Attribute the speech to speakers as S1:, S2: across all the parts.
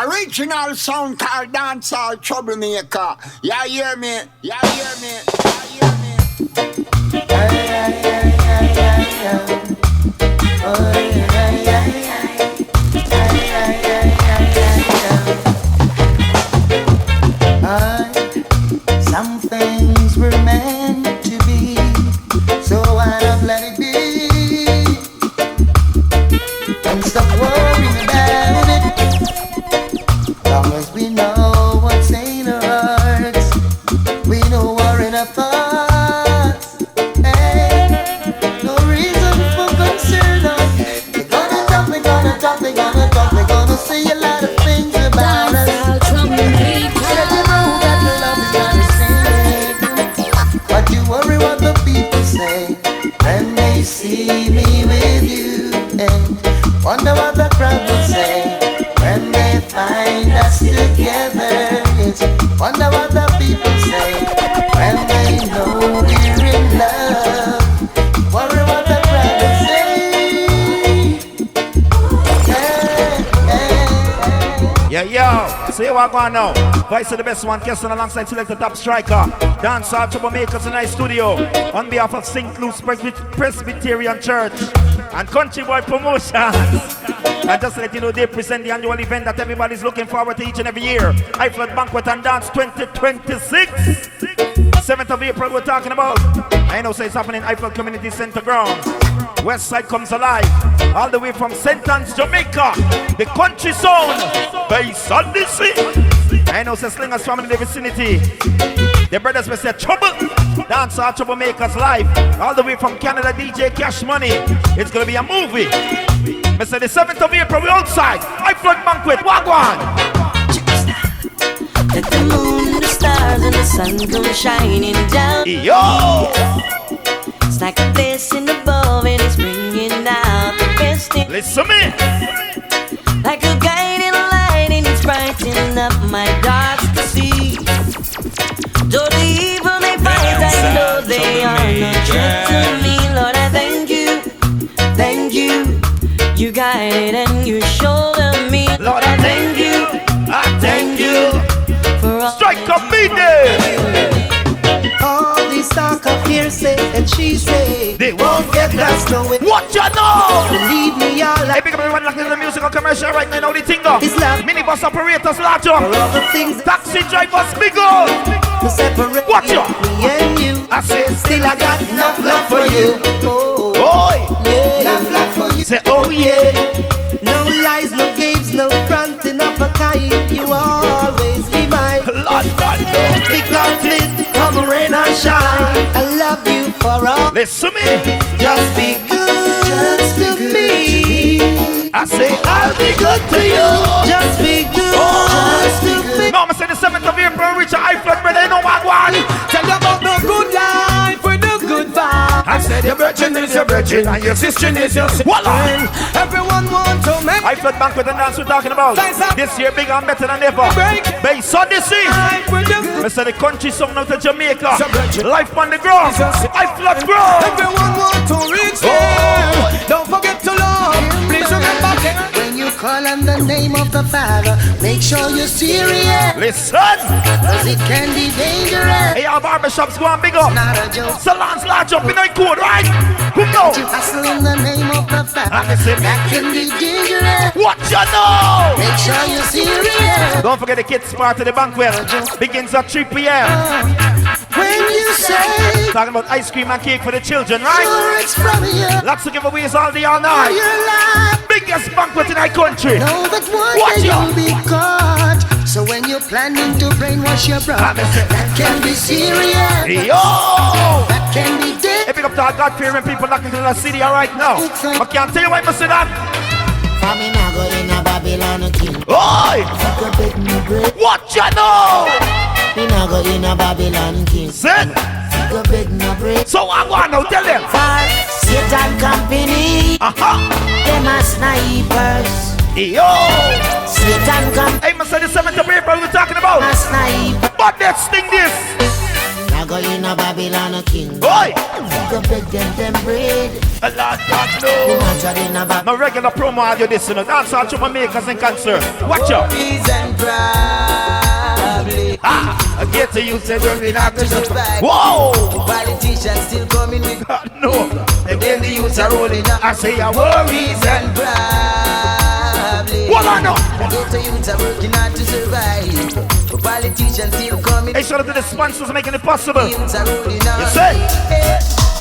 S1: Original sound called Dancehall Troublemaker. Yeah, hear me? Yeah, hear me? Yeah, hear me?
S2: Some things were meant to be, so why not let it be? And stop worrying about it. Long as we know what's in our hearts, we know we're in our thoughts. Hey, no reason for concern. They're gonna talk, they're gonna talk, they're gonna talk, they're gonna say a lot of things about us. But you worry what the people say when they see me with you, and wonder what the crowd will say when they find us together. Yes. Wonder what the people say when they know we're in love. Worry what the crowd will say.
S3: Yeah, yo, see what going on now. Vice of the best one, Kesson alongside Selector Top Striker. Dancehall Troublemakers in our studio. On behalf of St. Luke's Presbyterian Church and Country Boy Promotion. And just to let you know, they present the annual event that everybody's looking forward to each and every year. Uitvlugt Banquet and Dance 2026. 7th of April we're talking about. I know so it's happening in Uitvlugt Community Center grounds. West Side comes alive. All the way from St. Anne's, Jamaica. The country sound. Based on the sea. I know so Slingers family in the vicinity. The brothers will say trouble. Dancehall Troublemakers live. All the way from Canada, DJ Cash Money. It's gonna be a movie. Mr. The 7th of April, we're outside. Uitvlugt Banquet, Wagwan.
S4: Let the moon, the stars, and the sun come shining down.
S3: Yo!
S4: It's like a blessing above, and it's bringing out the best in.
S3: Listen me.
S4: Like a guiding light, and it's brightening up my dark to see. Though the evil they fight, I know they are no threat to me. Lord, I thank you, thank you. You guided and you shoulder me.
S3: Lord, I thank you, I thank you.
S4: For all
S3: Strike up me there.
S2: All these talk of hearsay and she say
S3: They won't get
S2: us nowhere.
S3: What you know?
S2: Believe me, all
S3: Hey,
S2: I
S3: big up everyone looking at the musical commercial right now. The thing up.
S2: is love.
S3: Minibus operators large up.
S2: For all the things
S3: Taxi drivers big up.
S2: to separate
S3: Watch ya.
S2: me and you.
S3: I say
S2: Still I got enough love for you. Oh,
S3: boy.
S2: yeah. Enough love for you.
S3: Say oh yeah.
S2: No lies, no games, no fronting of a kind. You always be mine.
S3: Lord,
S2: Big conflict, come rain or shine. I love you for all.
S3: listen me.
S2: Just be good to me.
S3: I say I'll be good to you.
S2: Just be good to me.
S3: No, I'm saying the 7th of April, reach an Uitvlugt, brother, you know what one.
S2: Tell you about the good life with the good vibe.
S3: I said your virgin is your virgin and your sister is your sister.
S2: Everyone wants to make
S3: Uitvlugt Banquet and Dance we're talking about. This year bigger and better than ever. Based on the sea. Mr. The country song out of Jamaica. Life on the ground. Uitvlugt ground.
S2: Everyone wants to reach there. Don't forget to love. Please remember when you call on the name of the Father, make sure you're serious.
S3: Listen.
S2: Cause it can be dangerous.
S3: Hey, our barbershops go on big up.
S2: Not a joke.
S3: Salons large up in the code, right? Who know?
S2: To hustle in the name of the Father,
S3: I listen.
S2: that can be dangerous.
S3: What you know?
S2: Make sure you're serious.
S3: Don't forget the kids part of the banquet. Begins at 3 p.m.
S2: When you say
S3: Talking about ice cream and cake for the children, right?
S2: sure it's from you,
S3: Lots of giveaways all day, all night.
S2: your life.
S3: Biggest banquet in our country.
S2: Know that one
S3: Watch
S2: day
S3: ya.
S2: you'll be caught. So when you're planning to brainwash your brother, that can be serious.
S3: Yo!
S2: That can be dead.
S3: Hey, pick up to our God-fearing people looking to the city right now. I can't tell you why I say that.
S2: For me now go in a Babylon king.
S3: Oi! What you know?
S2: Me now go in a Babylon king.
S3: Sit.
S2: Go beg no break.
S3: So I want to tell them.
S2: For Satan company, them a snipers.
S3: Yo!
S2: Satan company,
S3: Hey, Mr. The 7th of April we're talking about.
S2: a sniper.
S3: But let's sting this.
S2: Now go in a Babylon king.
S3: Boy!
S2: Go beg them bread.
S3: A lot God knows. No regular promo audio this, you know. Dancehall Troublemakers in concert. Watch out. I get to you, say don't have to survive. Whoa!
S2: Politicians still coming with
S3: God no.
S2: Again the youths are rolling up.
S3: I say your worries and
S2: problems.
S3: what I know.
S2: Get the youths are working hard to survive. Politicians still coming.
S3: Hey, shout out to the sponsors making it possible.
S2: Youths are rolling up.
S3: You say?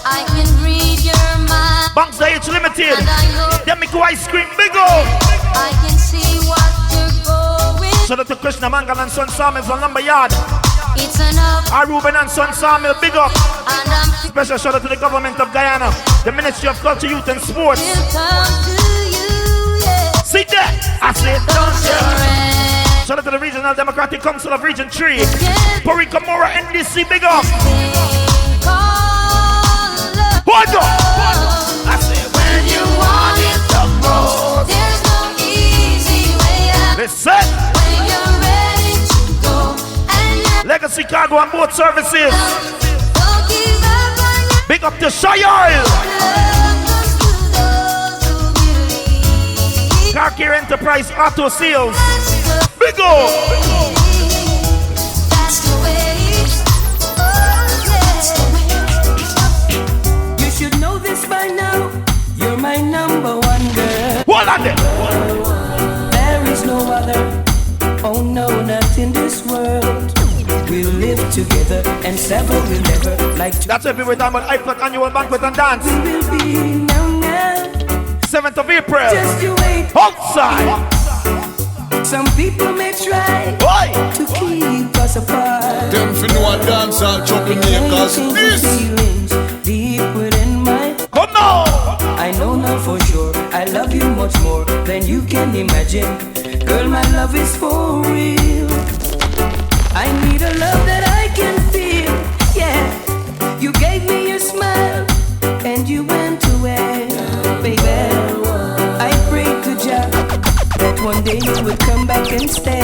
S4: I can read your mind.
S3: Banks the H Limited. Them make ice cream big up.
S4: I can see what you're going.
S3: Shout out to Krishna Mangal and Son Samuels on Lumber Yard.
S4: It's enough.
S3: Ruben and Son Samuel, big up.
S4: And I'm
S3: Special shout out to the government of Guyana, the Ministry of Culture, Youth and Sports.
S4: still come to you, yeah.
S3: See that? I said, don't
S4: Surrender.
S3: shout out to the Regional Democratic Council of Region 3. Porica Mora, NDC, big up. Hold up. I said, when you want it the most.
S4: There's no easy way out.
S3: Listen.
S4: When you're ready to go and
S3: Legacy Cargo on both services.
S4: don't give up on your
S3: Big up to Shy Oil.
S4: love comes to those who believe.
S3: Car Care Enterprise Auto Sales.
S4: That's the
S3: Big up.
S4: way. That's the way. Oh, yeah.
S5: You should know this by now. You're my number one girl.
S3: Hold on there.
S5: There is no other. Oh no, not in this world. We'll live together and sever will never like to.
S3: That's what we were talking about Uitvlugt annual banquet and dance.
S5: We will be now.
S3: 7th of April.
S5: Just you wait.
S3: Outside.
S5: Some people may try
S3: Boy.
S5: to keep us apart.
S6: Them fi know a dancehall troublemakers. This.
S5: Feelings deep within my.
S3: Come now.
S5: I know now for sure I love you much more than you can imagine. Girl, my love is for real. I need a love that I can feel. Yeah, you gave me your smile and you went away, baby. I prayed to Jah that one day you would come back and stay.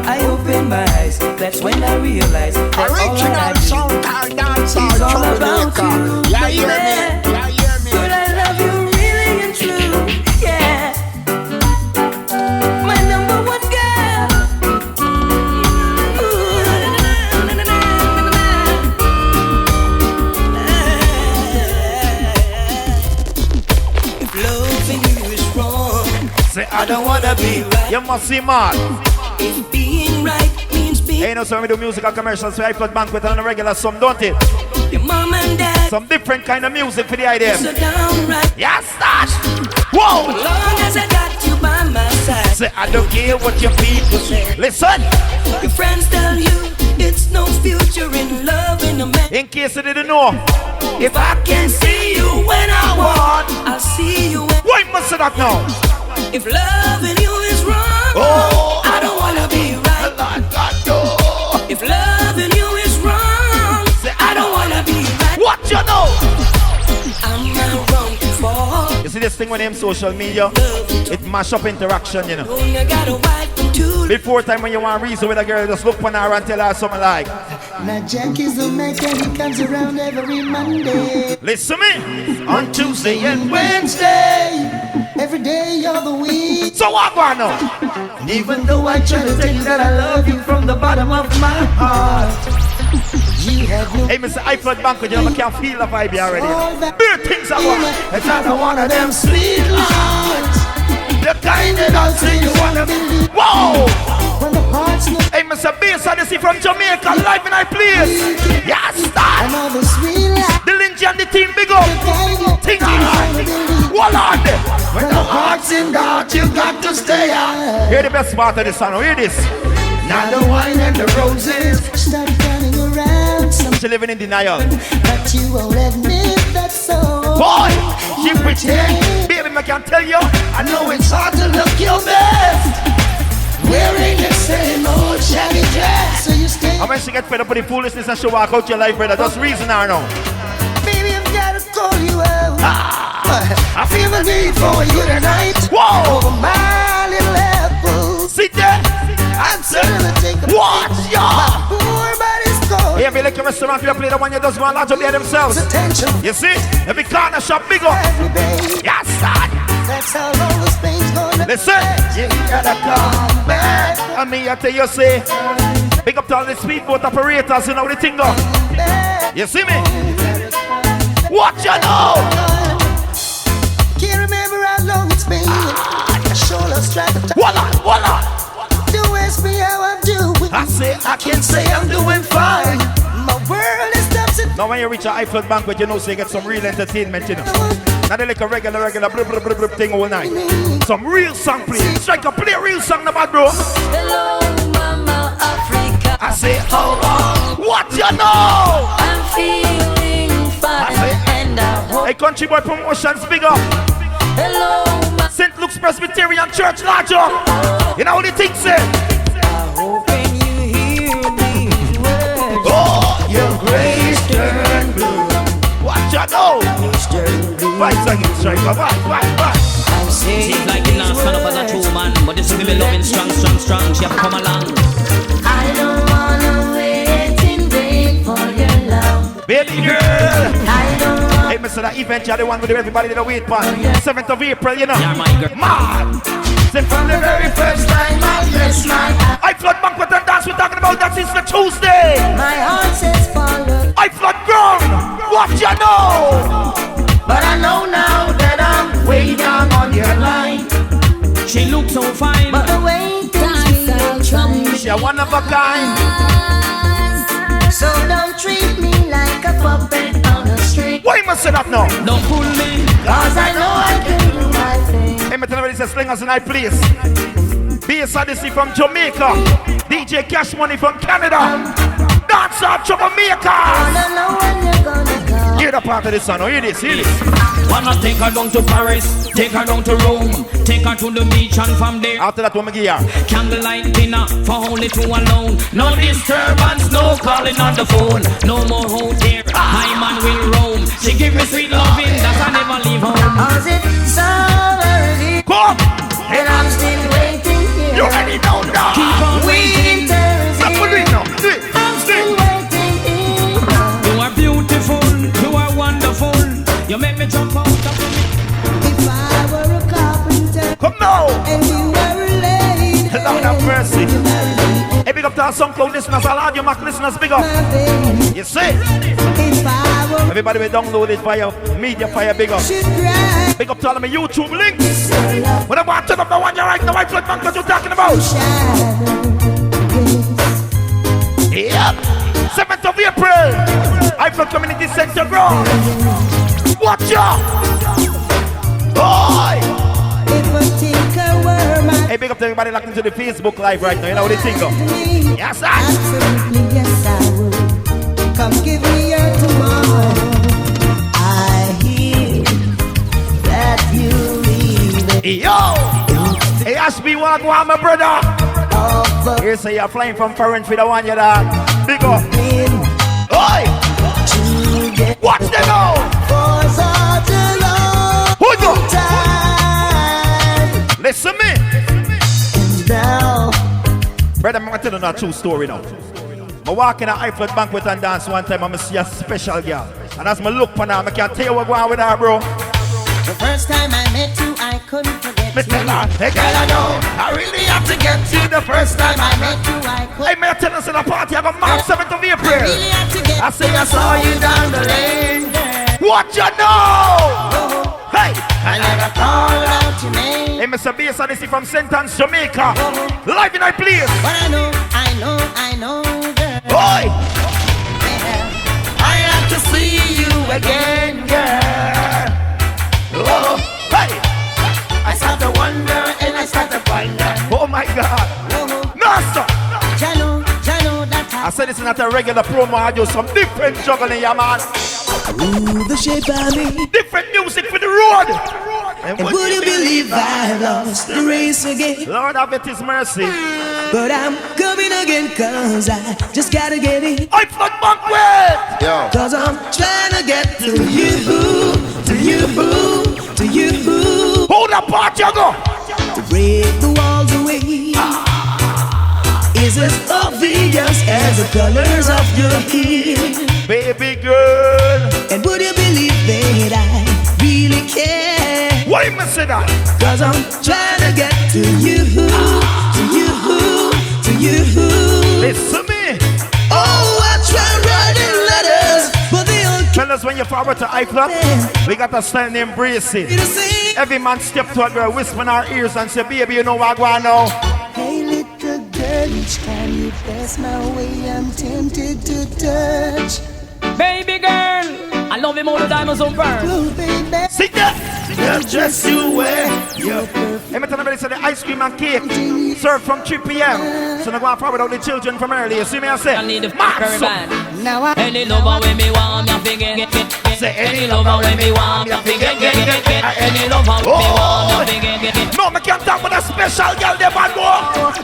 S5: I opened my eyes, that's when I realized that all I
S1: Original
S5: do
S1: sound called Dancehall
S5: is all about
S1: Troublemaker.
S5: you,
S1: Yeah, hear me?
S5: baby.
S1: Yeah, hear me?
S5: But I love you really and true, yeah. My number one girl. Ooh, na, na, na, na, na, na. If loving you is wrong,
S3: Say I don't wanna be right. You must see mad.
S5: if being right means being
S3: Hey, you know, so we do musical commercials for Uitvlugt banquet and on a regular some, don't it?
S5: your mom and dad,
S3: Some different kind of music for the idea.
S5: so downright.
S3: Yeah, start. Whoa.
S5: Long as I got you by my side.
S3: Say I don't care what your people say. Listen.
S5: Your friends tell you it's no future in love in a man.
S3: In case you didn't know,
S5: If I can see you when I want, I'll see you when.
S3: why must I that now?
S5: If loving you is wrong,
S3: Oh.
S5: I don't wanna be right.
S3: Lord God, no.
S5: If loving you is wrong, I don't wanna be right.
S3: What you know?
S5: I'm not wrong for
S3: You see this thing when them social media, it mash up interaction, you know.
S5: knowing I got a wife and two.
S3: Before time when you want to reason with a girl, just look for her and tell her something like,
S2: Now Jack is the mechanic, he comes around every Monday.
S3: listen to me, on Tuesday and
S2: Wednesday, every day of the week.
S3: so what going on?
S2: And even though I try to tell you that I love you from the bottom of my heart, you have no.
S3: Hey, Mr. Uitvlugt banquet, you know, I can feel the vibe here already.
S2: All that
S3: Bare things I want.
S2: it's not one of them sweet lines.
S3: The kind of
S2: I'll say you wanna believe
S3: whoa!
S2: when the heart's no.
S3: Hey, Mr. Bass, I see from Jamaica, live in our place. Yes, start.
S2: Another sweet line.
S3: The Lindsay and the team, big up. Think alright. Hold on there.
S2: When the heart's in doubt, you got to stay out.
S3: Hear the best part of this song, hear this.
S2: Now the wine and the roses start running around.
S3: She living in denial.
S2: But you won't admit that so.
S3: Boy, she pretend. Baby, I can tell you,
S2: I know it's hard to look your best wearing the same old shaggy dress. So you stay.
S3: and when she get fed up with the foolishness and she walk out your life, brother, just reason her now.
S2: Baby, I've gotta call you out. I feel the need for you tonight.
S3: Whoa!
S2: Over my little apple.
S3: Sit there.
S2: I'm certainly take a
S3: Watch ya!
S2: poor body's cold.
S3: Hey, Billy liquor restaurant, we play the one you just want large up there themselves. You see? Every corner shop big up. Yes, son.
S2: That's how all those things gonna
S3: listen. You gotta come back. I mean, I tell you, say, big up to all the speedboat operators, you know the thing go. You see me? What you know?
S2: Can't remember how long it's been. I sure lost track of time.
S3: Voila.
S2: Don't ask me how I'm doing.
S3: I can say I'm doing fine.
S2: My world is topsy.
S3: Now when you reach a Uitvlugt Banquet, you know, so you get some real entertainment, you know. Not like a regular blub thing all night. Some real song play. Strike a play a real song, no bad, bro.
S4: Hello, Mama Africa.
S3: I say, oh, what you know?
S4: I'm feeling fine and I hope.
S3: Hey, Country Boy Promotions, big up.
S4: Hello,
S3: St. Luke's Presbyterian Church, larger. You know what the thing say?
S4: I hope when you hear these words.
S3: Oh, your grace turn blue. What you know? Right, second striker, right.
S4: I'm saying
S5: seems like you're not stand up as a true man, but this is me loving strong. She have to come along.
S4: I don't wanna wait in vain for your love.
S3: Baby girl.
S4: I don't want.
S3: Hey, Mr. That event, you're the one with everybody that wait for. 7th of April, you know.
S5: Yeah, my girl.
S3: Man. Say from the very first time I bless my Uitvlugt Banquet and dance, we're talking about that since the Tuesday.
S4: My heart says follow.
S3: Uitvlugt ground. What you know?
S4: But I know now that I'm way down on your line.
S5: She looks so fine.
S4: But the way things are
S3: She's one of a kind.
S4: so don't treat me like a puppet on a string.
S3: Why must say that now?
S5: Don't pull me.
S4: Cause I know I can do my thing.
S3: Hey, me tell you, this is Slingers in my place. Bass Odyssey from Jamaica. DJ Cash Money from Canada. Dancehall Troublemakers.
S4: I know when you're gonna come.
S3: Hear the part of this song, hear this.
S5: Wanna take her down to Paris, take her down to Rome, take her to the beach and from there.
S3: After that, one give her.
S5: Candlelight dinner for only two alone. No disturbance, no calling on the phone. No more hotel, my man will roam. She give me sweet loving that I never leave home.
S4: Cause it's already.
S3: Come!
S4: And I'm still waiting here.
S3: You already know now.
S5: Keep on waiting.
S3: Stop for doing now. Do it.
S4: I'm still waiting here.
S5: You are beautiful, you are wonderful. You make me jump out of me.
S2: If I were a carpenter
S3: Come now.
S2: and you were a lady,
S3: Lord have mercy.
S2: you marry me,
S3: Hey, big up to our SoundCloud listeners, all audio Mac listeners, big up.
S2: my baby.
S3: You see?
S2: If I were
S3: Everybody will download it via Media Fire, big up.
S2: should cry,
S3: Big up to all of my YouTube links. When I want to turn up the one you're right, the Uitvlugt Banquet you're talking about. Yep. 7th of April. Uitvlugt Community Center ground. Watch out. Boy.
S2: if a tinker were my
S3: Hey, big up to everybody locked into the Facebook Live right now. You know what they think of?
S2: me,
S3: Yes, sir.
S2: absolutely yes I would. Come give me your tomorrow. I hear that you leave it
S3: Yo. Hey, Ashby, walk one, my brother.
S2: off
S3: Here say you're flying from Paris with the one you're that. Big up.
S2: in
S3: Oi.
S2: to get
S3: Watch them out.
S2: for such a long
S3: Hold on.
S2: time.
S3: Listen me.
S2: Now
S3: Brother, I'm going to tell you a true story now. I walk in a Uitvlugt Banquet and dance one time and I see a special girl. And as I look for her, I can't tell you what's going on with her, bro.
S2: the first time I met you, I couldn't forget
S3: Me
S2: you.
S3: tell her, hey girl, I know, I really have to get you the first time I met you.
S2: I
S3: Hey, may I tell us in a party, I got March 7th of April.
S2: really had to get
S3: I say I saw you down the lane. What you know? Hey,
S2: I never called out your name.
S3: hey, Mr. Bass Odyssey from St. Anne's, Jamaica. Live in our place.
S2: But I know, girl.
S3: Boy,
S2: I have to see you again, girl.
S3: oh, hey,
S2: I start to wonder and I start to wonder.
S3: oh my God. No, sir.
S2: Jano, that
S3: I said this is not a regular promo, I do some different juggling, yeah, man.
S7: Ooh, the shape of me.
S3: Different music for the road. And
S7: And would you believe I lost the race again?
S3: Lord have it his mercy.
S7: But I'm coming again, cause I just gotta get in.
S3: Uitvlugt Banquet.
S1: Yo.
S7: Cause I'm trying to get to you, to you, to you.
S3: Hold up, part you go.
S7: To break the walls away. is as obvious as the colors of your hair.
S3: Baby girl.
S7: And would you believe that I really care?
S3: Why you say that?
S7: Cause I'm trying to get to you, to you, to you.
S3: Listen to me.
S7: Oh, I try writing letters, but they all
S3: fellas, when you forward to Uitvlugt, we got to stand and embrace it. Every man step to a girl, whisper in our ears and say, baby, you know what I want now?
S2: Hey, little girl, each time you pass my way, I'm tempted to touch.
S5: Baby girl, I love him all the time, I'm so burn.
S2: Oh, baby.
S3: Sit there.
S7: the dress you wear.
S3: Let me tell everybody, say the ice cream and cake served from 3 p.m. So I'm going forward out the children from early. You see me, I say,
S5: I need the very bad.
S2: Now I
S5: Any lover when me want, me figure get.
S3: Say
S5: Any lover when me want, me figure get. Any lover when me want, me figure get.
S3: no, me can't talk with a special girl, they man go.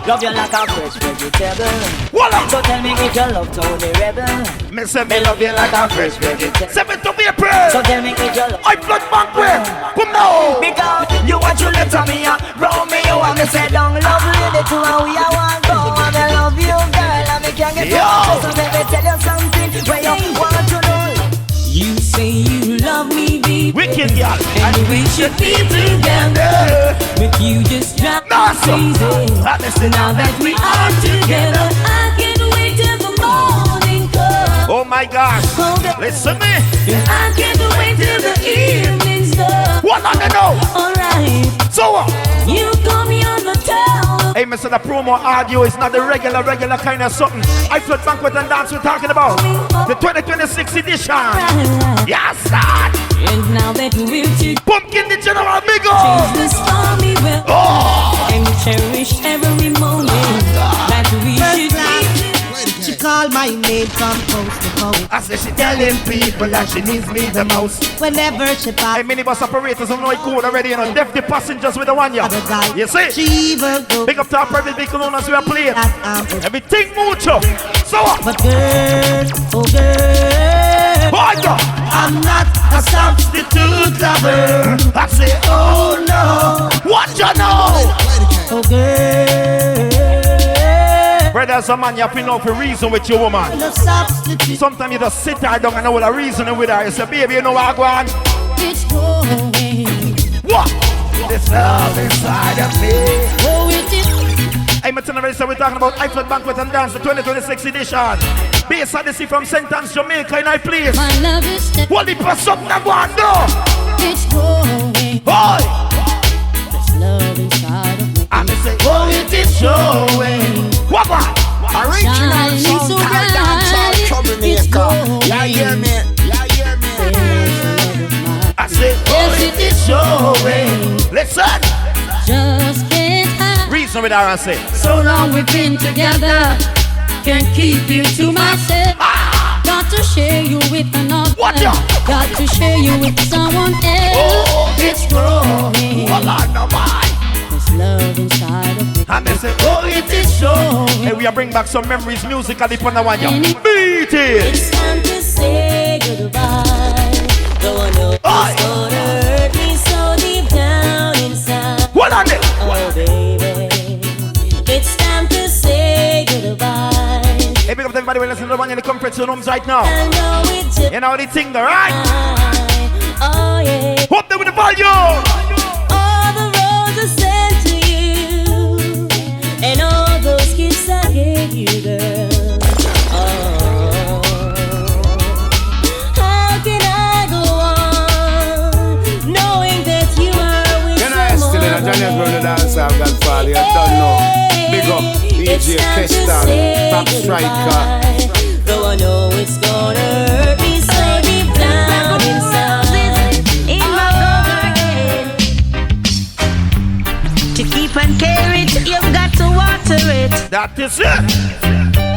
S5: Love you like a fresh vegetable.
S3: Voila.
S5: So tell me if you love Tony Rebel.
S3: Me say me love you like a fresh vegetable. 7th of April.
S5: So tell me if you love
S3: Uitvlugt Banquet. Come now.
S5: because you want to let me roll me, you want me say down love lady to how we are want go. And I love you girl, and me can't get no. So let me tell you something where you want to know. You say you love me deep,
S3: Wicked girl.
S5: and we should be together. Make you just drop
S3: Nah, so.
S5: easy. Now that we are together, I can't wait till the morning comes.
S3: Oh my gosh. Listen me.
S5: I can't wait till the evening's done.
S3: What on the know?
S5: Alright,
S3: So what?
S5: you call me on the town.
S3: Hey, Mr. The promo audio is not the regular kind of something. Uitvlugt Banquet and Dance we're talking about. The 2026 edition. Yes, sir.
S5: And now that we're together,
S3: Pumpkin the General Big
S5: change the stormy weather. And cherish every moment that we should be.
S2: She called my name from coast to coast.
S3: I say she telling people that she needs me the most.
S2: Whenever she
S3: Hey,
S2: passed
S3: minibus operators don't know it cool already, you know. Deaf the passengers with the one ya.
S2: the guy,
S3: You see?
S2: she even go
S3: Pick up to our private vehicle owners we are playing.
S2: that out.
S3: Everything mucho. So what?
S2: But girl, oh girl,
S3: Boy, yo.
S2: I'm not a substitute lover.
S3: I say, oh no. What you know?
S2: Oh girl,
S3: Brothers and man, you have to know for reason with your woman.
S2: no substitute.
S3: Sometimes you just sit her down and know the reasoning with her. You say, baby, you know what I want?
S2: It's going.
S3: What? This love inside of me.
S2: Oh, it is.
S3: Hey, my telling so we're talking about Uitvlugt Banquet and Dance, the 2026 edition. Based on the sea from St. Anne's, Jamaica, in our place.
S2: My love is dead.
S3: What the something I want to do?
S2: It's going.
S3: Boy!
S2: This love inside of me.
S3: And they say, oh, it is showing. What?
S1: Original
S2: Shining so
S1: sound called
S2: bright,
S1: Dancehall
S2: it's
S1: Troublemaker.
S2: glowing.
S1: Yeah, hear me. Yeah, hear me.
S3: I say, oh, it is showing. Listen.
S2: Just can't hide.
S3: Reason with her and say,
S2: So long we've been together. Can't keep you to myself. Got to share you with another.
S3: What ya?
S2: Got to share you with someone else.
S3: oh,
S2: It's growing.
S3: well, I know why.
S2: This love inside of me.
S3: And they say, oh, it is showing. Hey, we are bring back some memories musically for the one ya. Beat it.
S5: It's time to say goodbye. Though I know it's gonna hurt me so deep down inside.
S3: What on it?
S5: Oh baby, it's time to say goodbye.
S3: Hey, big up to everybody who listen to the one in the comfort zone homes right now.
S5: I know it's just
S3: You know the thing there, right?
S5: oh yeah.
S3: Hope they with the volume.
S5: All the roads are sent to you, and all those gifts I gave you, girl. Oh, how can I go on knowing that you are with
S6: You know, I still in a Johnny's Brother Dance, I've got fall, you don't know. Big up, DJ Kestan, Top Striker.
S5: Though I know it's gonna hurt me so deep down inside. In my garden. To keep and care it, you've got to water it.
S3: That is it.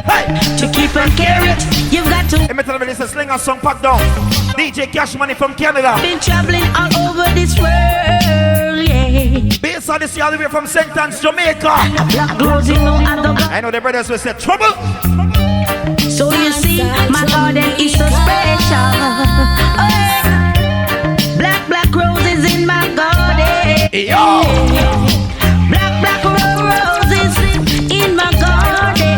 S3: Hey.
S5: To keep and care it, you've got to.
S3: Hey, me tell everybody, it's a slinger song packed down. DJ Cash Money from Canada.
S5: Been traveling all over this world, yeah.
S3: Based on this all the way from St. Anne's, Jamaica.
S5: Black girls in no other.
S3: I know the brothers will say trouble.
S5: So you see, my garden is so special. Oh, yeah. Black roses in my garden.
S3: Yo.
S5: Black roses in my garden.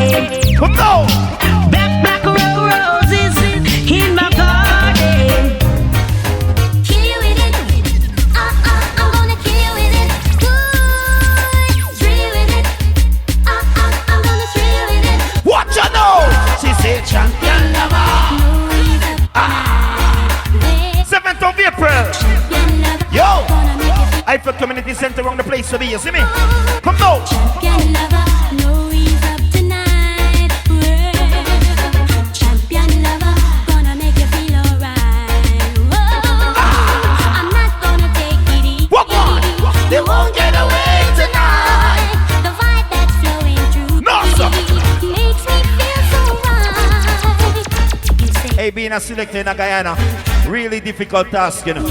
S3: Community Center around the place to be, you see me? Come now.
S8: Champion lover, no ease up tonight. Champion lover, gonna make you feel alright. I'm not gonna take it easy.
S3: What on?
S8: They won't get away tonight. The vibe that's flowing through
S3: No, sir.
S8: makes me feel so right. You say,
S3: Hey, being a selector in a Guyana, really difficult task, you know.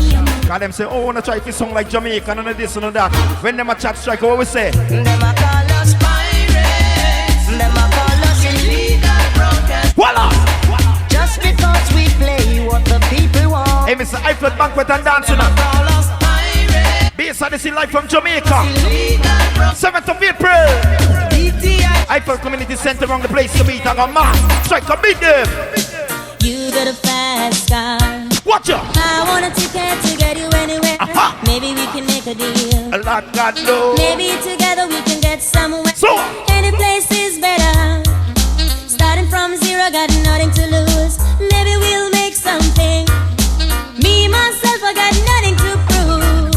S3: Cause them say, oh, I wanna try to song like Jamaica, none of this and that. When them a chat strike, what we say?
S5: Them a call us pirates. Them a call us illegal broadcast.
S3: Voila!
S5: Just because we play what the people want.
S3: Hey, Mr. Uitvlugt, Banquet and Dancing.
S5: Call us pirates.
S3: Based on this in life from Jamaica.
S5: Illegal broadcast.
S3: 7th of April.
S5: DTI.
S3: Uitvlugt Community Center around the place to beat. I got man. Strike a beat them.
S8: you got a fast car.
S3: Watch out.
S8: I want a ticket to get you anywhere. Maybe we can make a deal.
S3: A lot God knows.
S8: Maybe together we can get somewhere.
S3: So,
S8: Any place is better. Starting from zero, got nothing to lose. Maybe we'll make something. Me, myself, I got nothing to prove.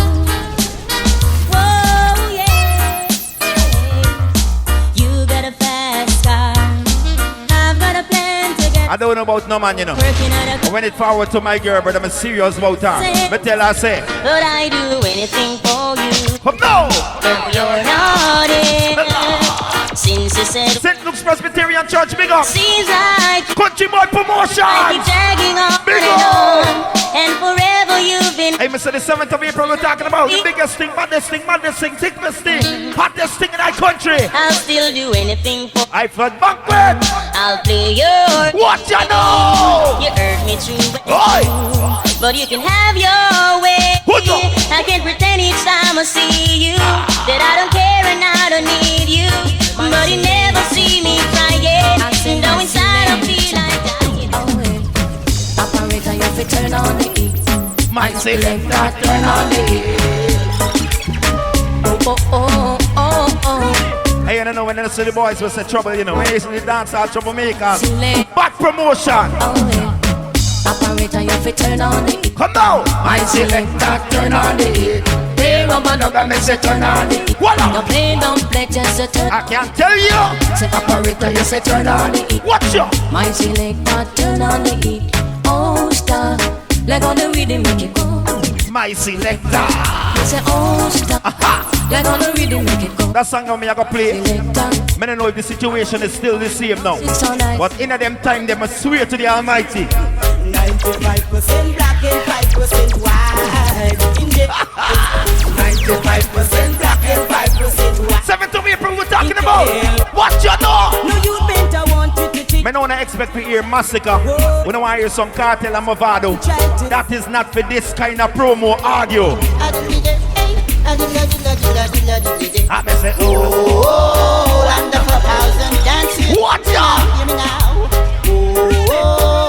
S8: Whoa, yeah. You got a fast car. I've got a plan to get
S3: I don't know about no man, you know.
S8: working at a
S3: When it forward to my girl, but I'm serious about her. But tell her, say,
S8: but I do anything for you.
S3: come now.
S8: But you're not in. Since you said
S3: St. Luke's Presbyterian Church, big up.
S8: seems like
S3: Country Boy
S8: I keep
S3: Promotion.
S8: dragging on
S3: Big
S8: and
S3: up.
S8: on, and forever you've been.
S3: Hey, Mr. The 7th of April, we're talking about the biggest thing, baddest thing, thickest thing, hottest thing in our country.
S8: I'll still do anything for.
S3: Uitvlugt Banquet.
S8: I'll play your.
S3: What you know?
S8: You hurt me true,
S3: Oi.
S8: but you can have your way.
S3: Hold on.
S8: I can't pretend each time I see you that I don't care and I don't need you. But you never see me crying. Though inside I feel like dying.
S5: Operator, you have to turn on the heat.
S3: My selector.
S5: Turn on the heat. Oh, oh, oh, oh, oh.
S3: Hey, I don't know when I see the boys will say trouble, you know. When you see the Dancehall Troublemakers.
S5: Select.
S3: Back Promotion.
S5: Oh, yeah. Operator, you have to turn on the heat.
S3: Come now.
S5: My selector, turn on the heat. Play rubber dub and make say turn on the heat.
S3: Voila.
S5: No play, don't play, just say turn.
S3: I can't tell you.
S5: Say operator, you say turn on the heat.
S3: Watch out.
S5: My selector, turn on the heat. Oh, star, like on the rhythm, make it go.
S3: My selector.
S5: You say oh, star, like on the rhythm, make it go.
S3: That song I'm gonna play.
S5: Selector,
S3: I don't know if the situation is still the same now.
S5: it's so nice.
S3: But in them time, they must swear to the Almighty.
S7: 95% black and 5% white. 95% black and 5% white.
S3: 7th of April, we're talking about. What you know?
S7: No, you better want to think.
S3: I don't expect to hear massacre. We don't want to hear some cartel and Movado. That is not for this kind of promo audio. I may say,
S2: Oh, land of 1,000 dances.
S3: what ya?
S2: Hear me now.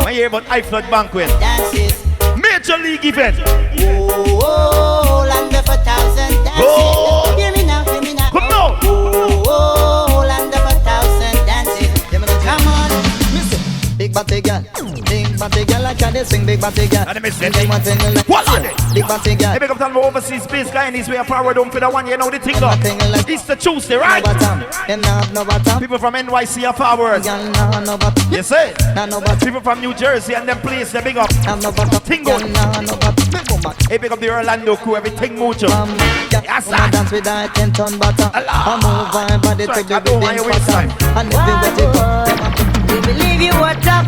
S3: I hear about Uitvlugt Banquet.
S2: Dances.
S3: Major league event.
S2: Oh, land of 1,000 dances.
S3: Oh.
S2: Hear me now, hear me now.
S3: Come now.
S2: Oh, land of 1,000 dances. Hear me now. Come on. Listen. Big body girl. Big body girl, I can't sing big body girl.
S3: And they say,
S2: They want to like
S3: what are they?
S2: big body girl.
S3: Hey, big up to all overseas base guy in this way of power down for the one, you know the thing up. It's the Tuesday, right?
S2: No bottom. Them not have no bottom.
S3: People from NYC are forward.
S2: Girl, no bottom.
S3: You say?
S2: No bottom.
S3: People from New Jersey and them place, they big up.
S2: Have no bottom.
S3: Tingo.
S2: Girl, no bottom. Big woman.
S3: Hey, big up the Orlando crew, everything mucho. Yes, sir.
S2: Dance with that 10-ton bottom. I move my body to
S3: Strike,
S2: the
S3: I don't want
S2: rhythm
S3: you waste time.
S2: pattern. And everywhere you go,
S5: We believe you what's up.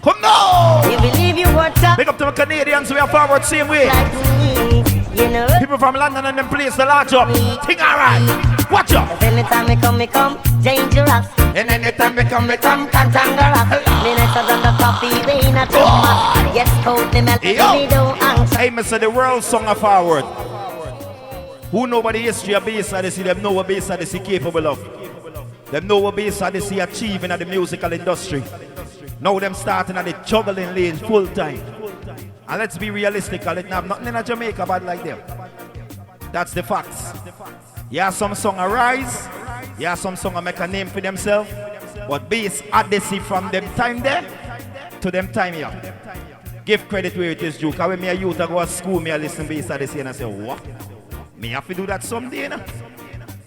S3: Come now.
S5: We believe you what's up.
S3: Big up to the Canadians, we are forward same way.
S5: Like me, you know.
S3: People from London and them place, the large up. Think alright. Watch out.
S5: Anytime me come, dangerous.
S3: And anytime we come,
S5: Cantangerous. Me next to the coffee, we not too much. Yes, hold the melody,
S3: Yo.
S5: me don't answer.
S3: Hey, Mr. The world song of forward. Who know about the history of bass they see them know what bass they see capable of. Them know what bass they see achieving at the musical industry. Now them starting at the juggling lane full time. And let's be realistic, let have nothing in Jamaica bad like them. That's the facts. Yeah, some song arise. Yeah, some song make a name for themselves. But bass they see from them time there to them time here. Give credit where it is due. Cause when me a youth I go to school, me I listen bass they see and I say, what? Me have to do that someday, you know.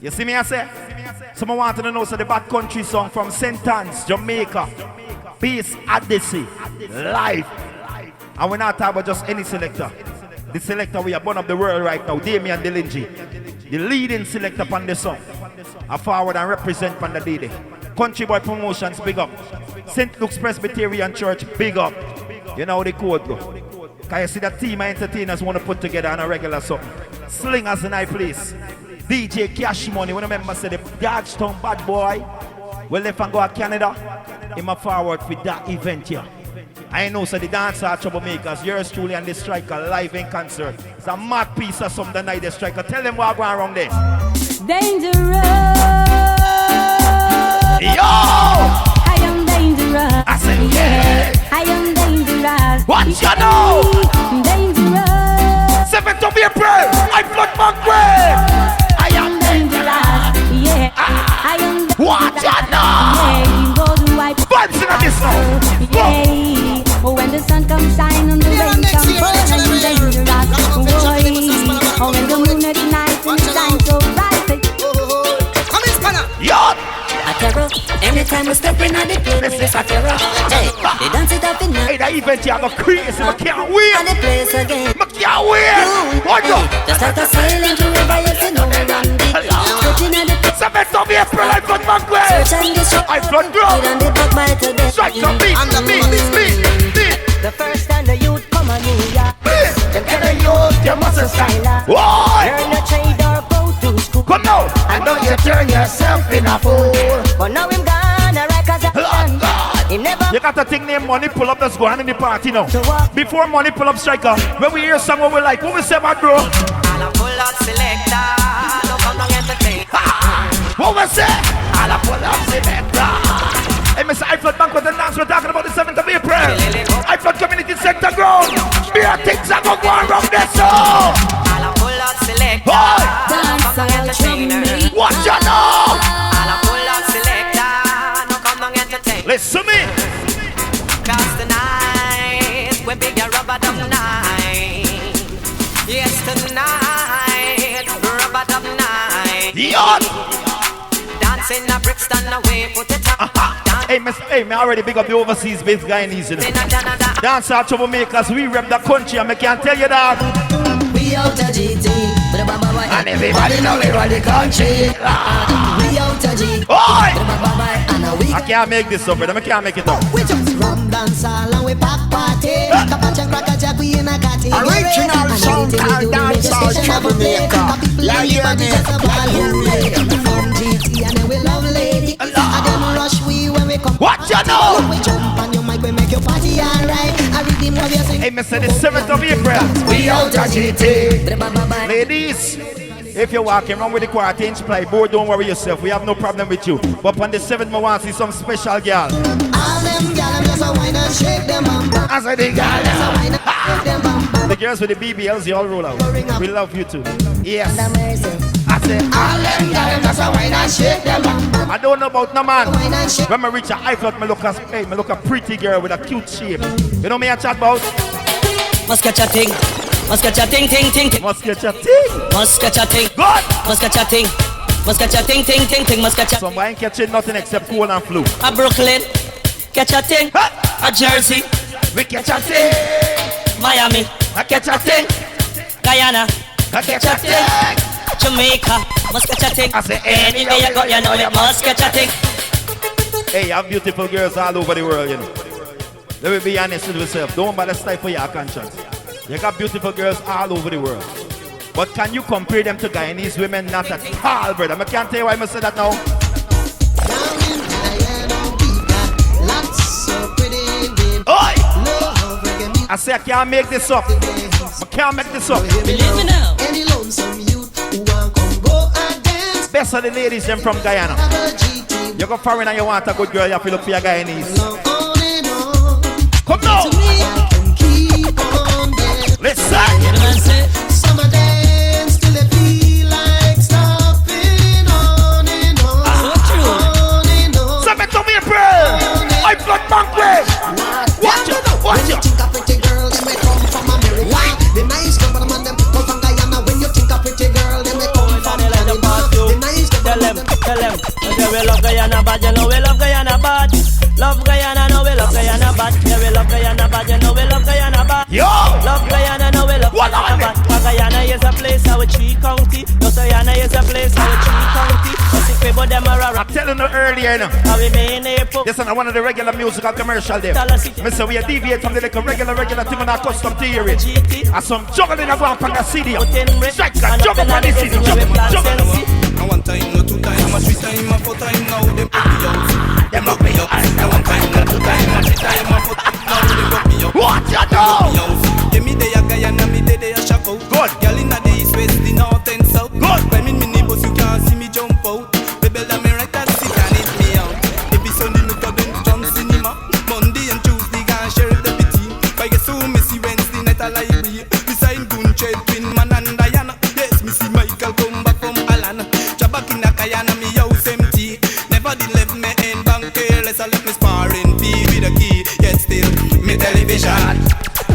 S3: You see me, I say? Someone wanted to know so the bad country song from St. Anne's, Jamaica. Peace, Odyssey, live. And we're not talking about just any selector. The selector we are born of the world right now, Damien Delingy. The leading selector on the song. I forward and represent on the day. Country Boy Promotions, big up. St. Luke's Presbyterian Church, big up. You know how the code go. Can you see that team of entertainers want to put together on a regular song? Slingers in high place. DJ Cash Money, when I remember say the Georgetown bad boy. Well, if I go to Canada, I'm a forward with that event here. I know, so the Dancehall Troublemakers, yours truly and the Striker live in concert. It's a mad piece of something night, the Striker. Tell them what going around there.
S8: Dangerous.
S3: Yo!
S8: I am dangerous.
S3: I said, yeah.
S8: I am dangerous.
S3: What you know?
S8: Dangerous.
S3: 7th of April, Uitvlugt Banquet. I am
S8: Dangerous. Yeah. I am dangerous.
S3: What you know?
S8: Yeah, go to white.
S3: Vibes in this now.
S8: Yeah. Oh, when the sun comes shine and the rain comes fall, I am dangerous. Boy. Oh, when the moon at night and the shine so bright.
S7: Come in, Spanner.
S3: Yo!
S4: A terror. Anytime we step in on the place, it's a terror. Hey, they dance it up in here.
S3: Hey, that event you go crazy. I can't wait.
S4: And the place again.
S3: I can't wait. What
S4: Hey, just like a sailing to river, you see no one on the Putting on the
S3: 7th of April, Uitvlugt Banquet.
S4: search and destroy.
S3: Uitvlugt
S4: Get on the back by today.
S3: Strike some beat.
S4: The first time the youth come on New York. Them tell the youth you must style.
S3: Why?
S4: Learn a trade or go to school.
S3: Come now.
S4: And don't you turn yourself in a fool. But now him gone, a rock as a man. Him never.
S3: You got to think name Money Pull Up, that's going on in the party now. Before Money Pull Up Striker, when we hear someone we like, what we say about bro?
S5: I'll pull up selector. No come on entertain.
S3: What we say? I'll pull up selector. Hey, Mr. Uitvlugt Banquet and dance, we're talking about the 7th of April. Uitvlugt Community Center ground. Beer things are going to go around there, so.
S5: I'll pull up selector.
S8: Dancehall Troublemakers.
S3: What you know?
S5: I'll pull up selector. No come on entertain.
S3: Listen to me.
S5: Cause tonight we big a rubber dub night. Yes, tonight rubber dub night.
S3: Yacht.
S5: Dancing a Brixton away, put it up.
S3: Hey, me already big up the overseas based Guyanese. Dancehall Troublemakers, we rep the country and I can tell you that.
S4: We out of GT.
S3: And everybody know we run the country.
S4: We out of GT.
S3: Oi!
S4: And we
S3: I can't make this up, brother. I can't make it up.
S2: We just rum dance all and we back party. Kapacha crackajack we in a catty.
S1: Original sound called Dancehall Troublemaker. Yeah, hear me.
S2: From GT and then we love lady. And then rush we when we come.
S3: What you know?
S2: We jump on your mic, we make your party alright. I read the more you sing.
S3: Hey, Mr. The 7th of April.
S2: We out of GT.
S3: Ladies, if you're walking around with the quarter-inch plyboard, don't worry yourself. We have no problem with you. But on the 7th, I want to see some special girl.
S2: All them gyal just a wine and shake them bum.
S3: As I think,
S2: Just a wine and shake them bum.
S3: the girls with the BBLs, you all roll out. We love you too. Yes. I said,
S2: All them gyal just a wine and shake them bum.
S3: I don't know about no man.
S2: Wine and shake.
S3: When I reach a Uitvlugt, I look a pretty girl with a cute shape. You know me I chat about?
S4: must catch a thing. Must catch a thing, ting, ting, ting.
S3: Must catch a thing.
S4: Must catch a thing.
S3: Good.
S4: Must catch a thing. Must catch a thing, ting, ting, ting. Must catch a.
S3: Somebody ain't catching nothing except cold and flu.
S4: A Brooklyn, catch a thing. A Jersey,
S3: We catch a thing.
S4: Miami,
S3: I catch a thing.
S4: Guyana,
S3: I catch a thing.
S4: Jamaica, must catch a thing.
S3: I say
S4: Anywhere you go, you know you must catch a thing.
S3: Hey, you have beautiful girls all over the world, you know. Let me be honest with yourself. Don't bother stifle your conscience. You got beautiful girls all over the world. But can you compare them to Guyanese women? Not at all, brother. I can't tell you why I say that now.
S2: Down in Guyana, we got lots of pretty women.
S3: Oi!
S2: Love reggae music.
S3: I say I can't make this up. I can't make this up.
S4: Believe me now.
S2: Any lonesome youth who want come go and dance.
S3: Best of the ladies them from Guyana.
S2: Have a GT.
S3: You go foreign and you want a good girl, you have to look for your Guyanese.
S2: Long on and on.
S3: Come now!
S2: To me, I can keep on dancing.
S3: Listen!
S4: You know what I'm saying?
S2: Summer dance till it feel like stopping on and on.
S4: So true.
S2: On and on.
S3: 7th of April! Uitvlugt Banquet! Watch it! Watch
S2: When you
S3: it!
S2: think of pretty girl, they may come from America. The nice girl, but man, them come from Guyana. When you think of pretty girl,
S5: is a place our tree county. No Sayana is a place our tree county.
S3: I'm telling you earlier, you know. This is one of the regular musical commercial there. Mister, we are deviate from the like regular thing on our custom theory. And some juggling of one the city. Strike and juggle on the city. Juggle.
S9: One time, no two time, no three time, no four time, now them put me out. Them lock me up. One time, no two time, no three time, no four time, now them lock me up.
S3: What you do?
S9: Give me the Guyana, me the Shako. Good. Girl in the east, west, the north and south. Good. When me mini bus, you can't see me jump out. Baby, let me right that sit and hit me out. Every Sunday, look at them jump cinema. Monday and Tuesday, gonna share the pity. By guess who me see Wednesday night a library. Beside Gunchel, Twin Man and Diana. Yes, me see Michael come back from Alan. Back in the Guyana, me house empty. Never did left me in Banquet. Let's let me sparring P with a key. Yet still, me television.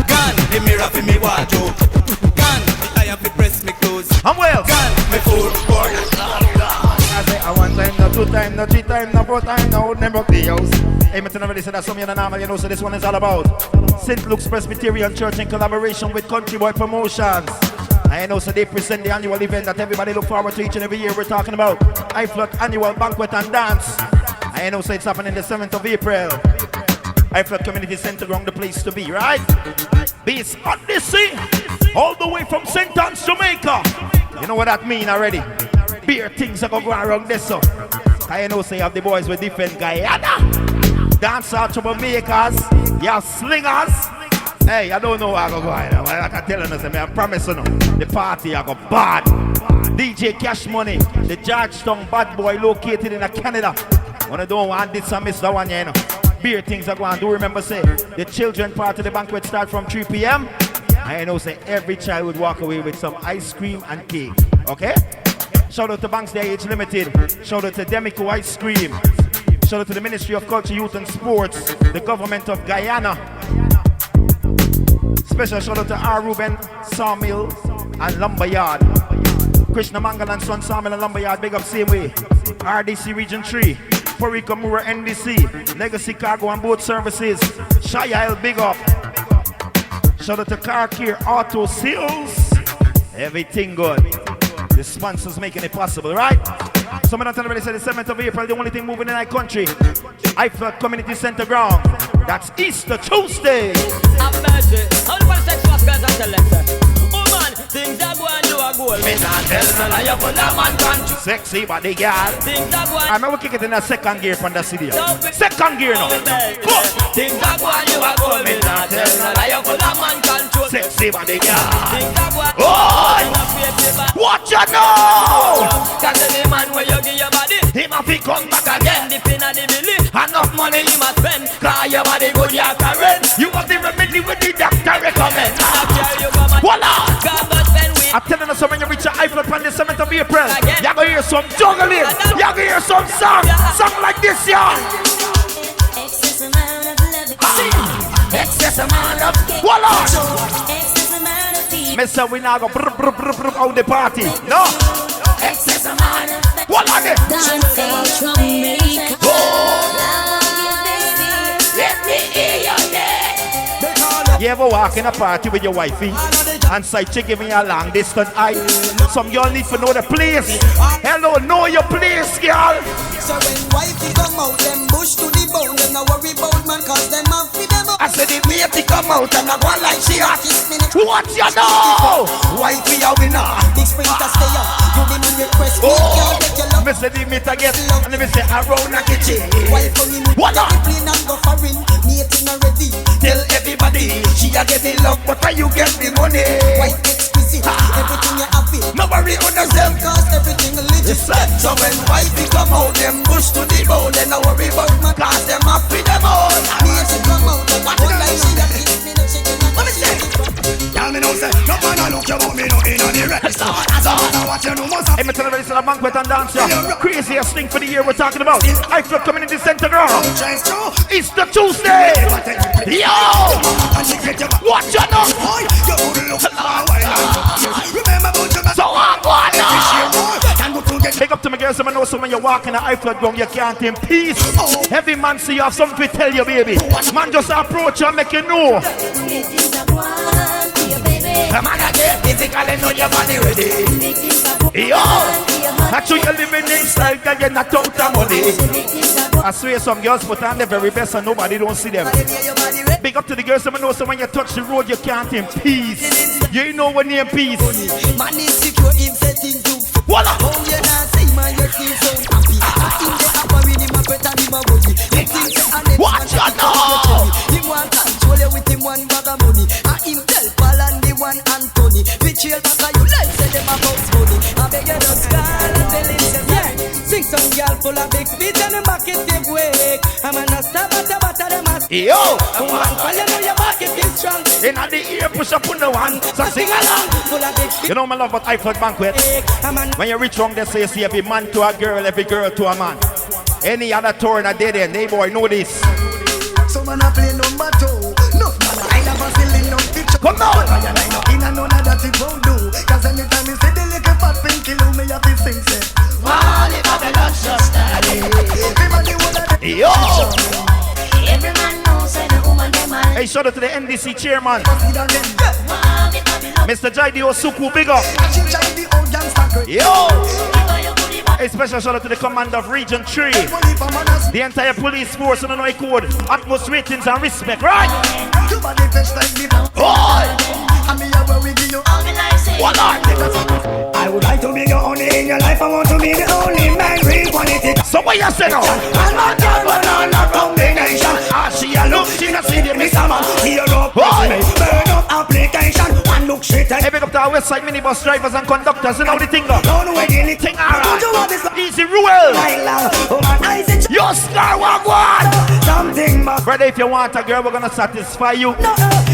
S9: Gun, the mirror for me wardrobe. Gun, the iron for press me clothes.
S3: I'm well.
S9: Gun, me footboard.
S3: I say, I one time, no two time, no three time, no four time, no never the house. Hey, me tell you say that some of you normal, you know, so this one is all about St. Luke's Presbyterian Church in collaboration with Country Boy Promotions. I know so they present the annual event that everybody look forward to each and every year. We're talking about Uitvlugt annual banquet and dance. I know so it's happening the 7th of April. Uitvlugt Community Center ground, the place to be, right? Beast on the sea, all the way from St. Anne's, Jamaica. You know what that mean already? Beer things are going around this so. I know so you have the boys with different Guyana. Dancehall Troublemakers, you have slingers. Hey, I don't know how I go going. I can tell you, I promise you, the party I go bad. DJ Cash Money, the Georgetown bad boy located in Canada. When I don't want this, I miss that one, you know. Beer things are going. Do remember, say, the children part of the banquet start from 3 p.m. I know, say, every child would walk away with some ice cream and cake. Okay? Shout out to Banks Day Age Limited. Shout out to Demico Ice Cream. Shout out to the Ministry of Culture, Youth and Sports, the government of Guyana. Special shout out to R. Ruben, Sawmill, and Lumberyard. Krishna Mangal and Son Sawmill and Lumberyard, big up same way. RDC Region 3, Puerto Mura NDC, Legacy Cargo and Boat Services, Shayal, big up. Shout out to Car Care Auto Sales. Everything good. The sponsors making it possible, right? Someone don't tell everybody say the 7th of April, the only thing moving in our country. Uitvlugt Community Center ground. That's Easter Tuesday.
S5: Things that go and do a goal.
S3: Me not tell no lie for that man country. Sexy body girl.
S5: Things that go
S3: I'm gonna kick it in a second gear from the city. Second gear now. Go.
S5: Things that go and do a goal. Me not tell no lie for that man country.
S3: Sexy body girl.
S5: Things that go and
S3: do a what you know?
S5: Cause the man where you give your body,
S3: him a fi come back again.
S5: The pin of the billy,
S3: enough money
S5: he must spend.
S3: Cause your body good, you can rent. You have the remedy with the doctor recommend. Voila! I'm telling you, so when you reach your Uitvlugt on the 7th of April, you're going to hear some juggling, you're going to hear some song like this, y'all.
S8: Excess amount of love.
S3: Excess amount of, voila!
S8: Excess amount of people.
S3: Mister, we now go out the party, no?
S8: Excess amount of
S3: voila there.
S8: Dancehall Troublemakers.
S3: Let me hear your name. You ever walk in a party with your wifey and say, she give me a long distance eye? Some y'all need to know the place. Hello, know your place, girl.
S7: So when wifey come out, them bush to the bone, them no worry about man, cause them have feed them up.
S3: I said the matey come out and I go like she hot. What you know? Wifey a winner.
S7: Big sprinter stay up. You the man request me, girl, get your love.
S3: Me say the meat get, and me say around the kitchen.
S7: Wife on him,
S3: what up?
S7: The plane and go foreign, meeting already.
S3: Tell everybody, she a get the love, but you get the money.
S7: Wife exquisite, everything you have it.
S3: No worry on yourself,
S7: cause everything legit.
S3: So when wifey come out, them push to the bone, then no worry about my cause them happy them on.
S7: Me and she come out, and what like she a kiss me the chicken.
S3: Let me say,
S6: tell me now say, no man a look about me no in on the rest. So now what you know must have.
S3: Hey, me tell you this is a banquet and dance, yeah. Craziest thing for the year we're talking about. Uitvlugt Community Center ground. Easter Tuesday. Yo! What you know? So I'm going on. Big up to my girls, I know so when you're walking at Uitvlugt ground, you can't in peace. Every man see you have something to tell you, baby. Man just approach you and make you know. Come on again, physically know your body ready. Yo, I show you living in style, girl, you're not out of money. I swear some girls put on the very best and nobody don't see them. Big up to the girls, someone knows so when you touch the road, you can't in peace. You ain't know what name peace.
S7: Man is secure in setting to.
S3: Voila!
S7: Oh, you not say man, you feel so happy. I think they have a winning my breath and him a body. You think say and then
S3: what you know?
S7: Him want control you with him one bag of money. And him tell Paul and the one Anthony. Which real back of you like say them about money. I beg you just call and tell him say yeah. Sing some girl full of big feet and them back it give way. I'm a stop at the batter them a
S3: yo!
S7: Come on, Paul, you know your back it is strong.
S3: In the ear, push up on the one. So sing along.
S7: Full of big feet.
S3: You know my love about Uitvlugt Banquet. When you reach wrong, they say you see every man to a girl, every girl to a man. Any other tour in a day there, they boy know this.
S7: So man I play number 2. No man I never still in no picture.
S3: Come on!
S7: In a none of that it won't do. Cause anytime you see the little fat pinky kill me have to sing say wow, if I not just study.
S3: Yo!
S8: Every man knows that the woman them man.
S3: Hey, shout out to the NDC chairman, Mr. Jaidi Osuku, big up. Yo! A special shout out to the commander of Region 3. The entire police force on the code. Utmost ratings and respect, right? What
S7: I would like to be the only in your life. I want to be the only man real quality.
S3: So what you say now?
S7: I'm not done but on a combination. As she a look, she not see the miss a man. Here up, burn up application. One look straight at.
S3: Hey, big up to our Westside minibus drivers and conductors. You know the thing go?
S7: Don't know where the
S3: Thing alright. Easy rule. Your star one.
S7: Something must.
S3: Brother, if you want a girl, we're gonna satisfy you.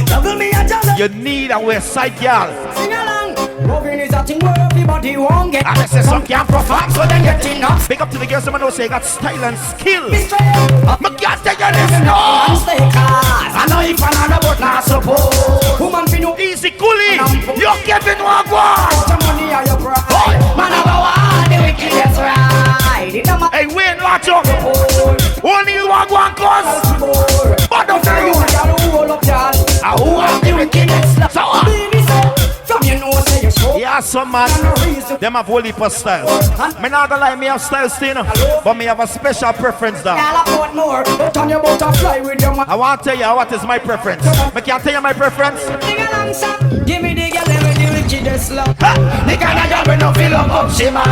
S7: Juggle me a juggle.
S3: You need a Westside girl.
S7: Sing along. Moving is a thing where everybody won't get.
S3: I say some can't perform, so they get enough. Big up to the girls, someone who say got style and skill. I can't tell you this, no.
S7: I know if I'm not about not support. Woman fi no
S3: Easy coolie. You're Kevin Wagwan.
S7: money are your pride. Man I go on the wickedest ride.
S3: Hey, Wayne Lacho. Only Wagwan cause. But don't tell you. I who have the wickedest. So
S7: from you know say you show.
S3: yeah, some man, them have whole heap of style. Me not gonna lie, me have style still, but me have a special preference though.
S7: I more, but on your boat fly with your man.
S3: I want to tell you what is my preference. Me can't tell you my preference.
S7: Give me the girl, let me do wickedest love.
S3: The kind of girl we no feel up she man.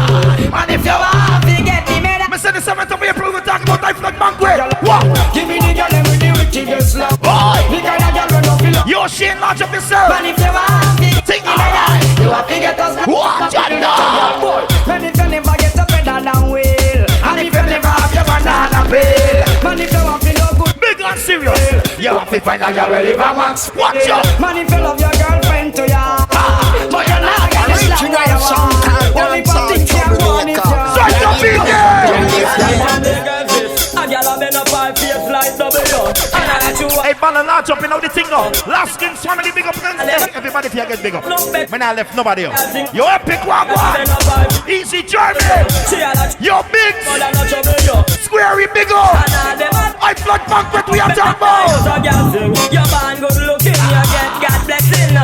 S3: And if you want
S7: to get me made up.
S3: me say the 7th of April we talk about Uitvlugt Banquet. What?
S7: Give me the girl, let me do wickedest love.
S3: Boy!
S7: The kind of girl we no feel up.
S3: Yo, Shane, launch up yourself.
S7: And if you want to
S3: Think alright.
S7: you have to get us.
S3: What you know?
S7: Man, if you never get a better than will. And if you never have your banana peel. Man, if you want to no good.
S3: Big and serious. You have to find a girl where live max. Watch out.
S7: Man, if you love your girlfriend to ya. But you're not gonna
S1: Reaching out some kind
S7: only for
S1: Dancehall
S7: things you want it
S1: Troublemakers.
S3: Such a big Hey, man, launch up in all the thing now. Last King's family big up. Everybody here get big up. Man, I left nobody else. You epic one. Easy journey. Yo, big. Squarey big up. Uitvlugt Banquet we are talking about.
S5: Your band good looking, you get God blessing.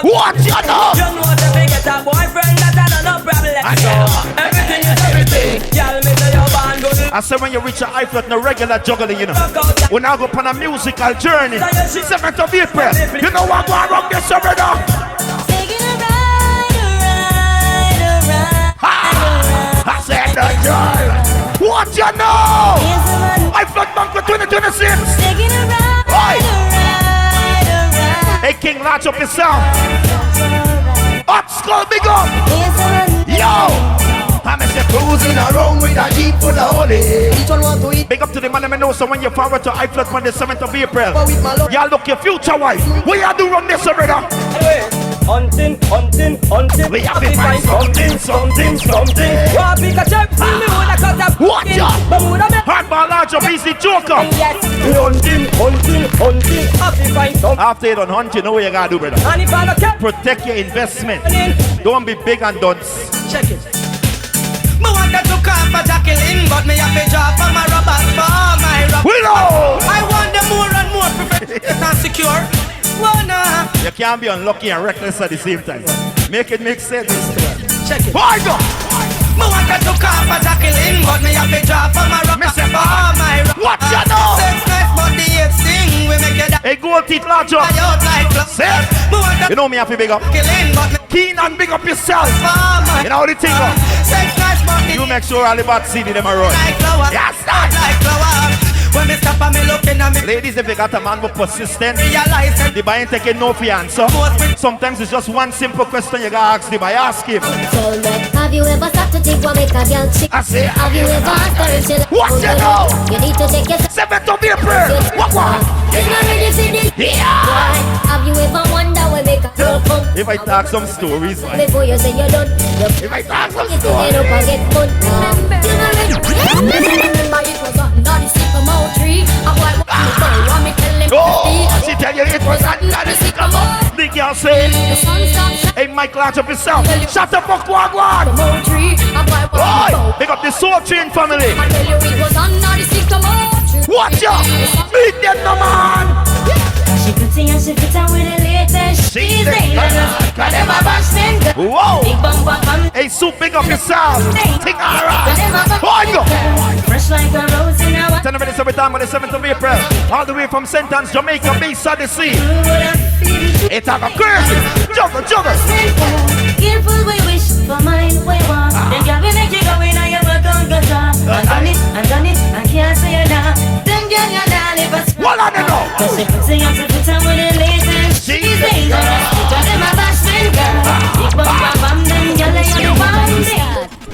S3: What you know?
S5: You know the get a boyfriend that I don't know problem. Everything is everything. Y'all me say your band good.
S3: I said when you reach a Uitvlugt, no regular juggling, you know. We now go on a musical journey. 7th of April. You know what going wrong this summer now?
S8: Taking a ride.
S3: I said the joy. What you know? Uitvlugt Banquet 2026.
S8: Taking a ride.
S3: Hey King, launch up your sound. Hot skull big up. Yo. I'm cruising around with a jeep full of honey. Big up to the man I know, so when you forward to Uitvlugt on the 7th of April, y'all look your future wife. What y'all do run this already?
S5: Hunting.
S3: We have to find something.
S5: What pick a check for me when I cut up.
S3: Watch out. Hardball launch up, easy joker.
S5: Hunting. Have to find something.
S3: After you done hunt, you know what you gotta do, brother.
S5: And if I don't
S3: Protect your investment. Don't be big and dunce.
S5: check it.
S7: Me wanted to call for Jacqueline, but me have to draw for my Robert for my Robert.
S3: We know.
S7: I want them more and more professional and secure. Wanna.
S3: You can't be unlucky and reckless at the same time. Make it make sense.
S7: Check it.
S3: Why go?
S9: Me want to cop a Jacqueline, but me have to drop for my rock.
S3: Mr.
S9: My rock.
S3: What you know?
S9: Sex nice, but the eighth thing we make it
S3: Hey, gold teeth large up.
S9: out like clock.
S3: Say,
S9: Me want to
S3: you know me have to big up.
S9: Jacqueline, but me
S3: Keen and big up yourself.
S9: my
S3: You know how the thing go.
S9: sex nice, but the
S3: You make sure all the bad CD them are run.
S9: like flower.
S3: Yes,
S9: like flower. When me stop and me looking at me,
S3: Ladies, if you got a man who persistent,
S9: realize that
S3: the boy ain't taking no for your answer. Sometimes it's just one simple question you gotta ask the boy. Ask him.
S8: Tell me, have you ever stopped to think what make a girl chick?
S3: I say,
S8: Have you ever asked her if she like
S3: what you know?
S8: You need to take yourself.
S3: 7th of April. What?
S8: You're not ready for this.
S3: Yeah.
S8: Why? Have you ever wondered what make a girl come?
S3: If I talk some stories, man.
S8: Before you say you're done,
S3: If I talk some
S8: you
S3: stories.
S8: get up and get fun. You're not ready. Remember it was under the sycamore tree. A boy want me tell him
S3: Oh, she tell you it was under the sycamore. The girl say,
S8: the sun stopped
S3: hey, Mike, large up yourself. Shut the fuck, wagwan.
S8: sycamore tree. A boy want
S3: Oi, pick up the Soul Train family.
S8: I tell you it was under the sycamore tree.
S3: Watch out. Beat them, no man.
S8: She pretty and she fit out with the latest.
S3: She's
S8: dangerous. Got them a bash them girl.
S3: Whoa.
S8: Big bumper from
S3: Hey, Soup, pick up yourself. Take her
S8: Got them a
S3: out.
S8: bash
S3: On go.
S8: fresh like a rose in a white.
S3: 10 minutes every time on the 7th of April. All the way from St. Anne's, Jamaica, Base of the Sea. It's a crazy. Juggle.
S8: Careful we wish for mine we want. Them girl we make you go in and you work on good job. And done it, and can't say you now. Them girl you not live us.
S3: What on the know?
S8: Cause she puts you up to put on with the latest.
S3: She's
S8: dangerous. Got them a bash them girl. Big bumper from them girl and you want it.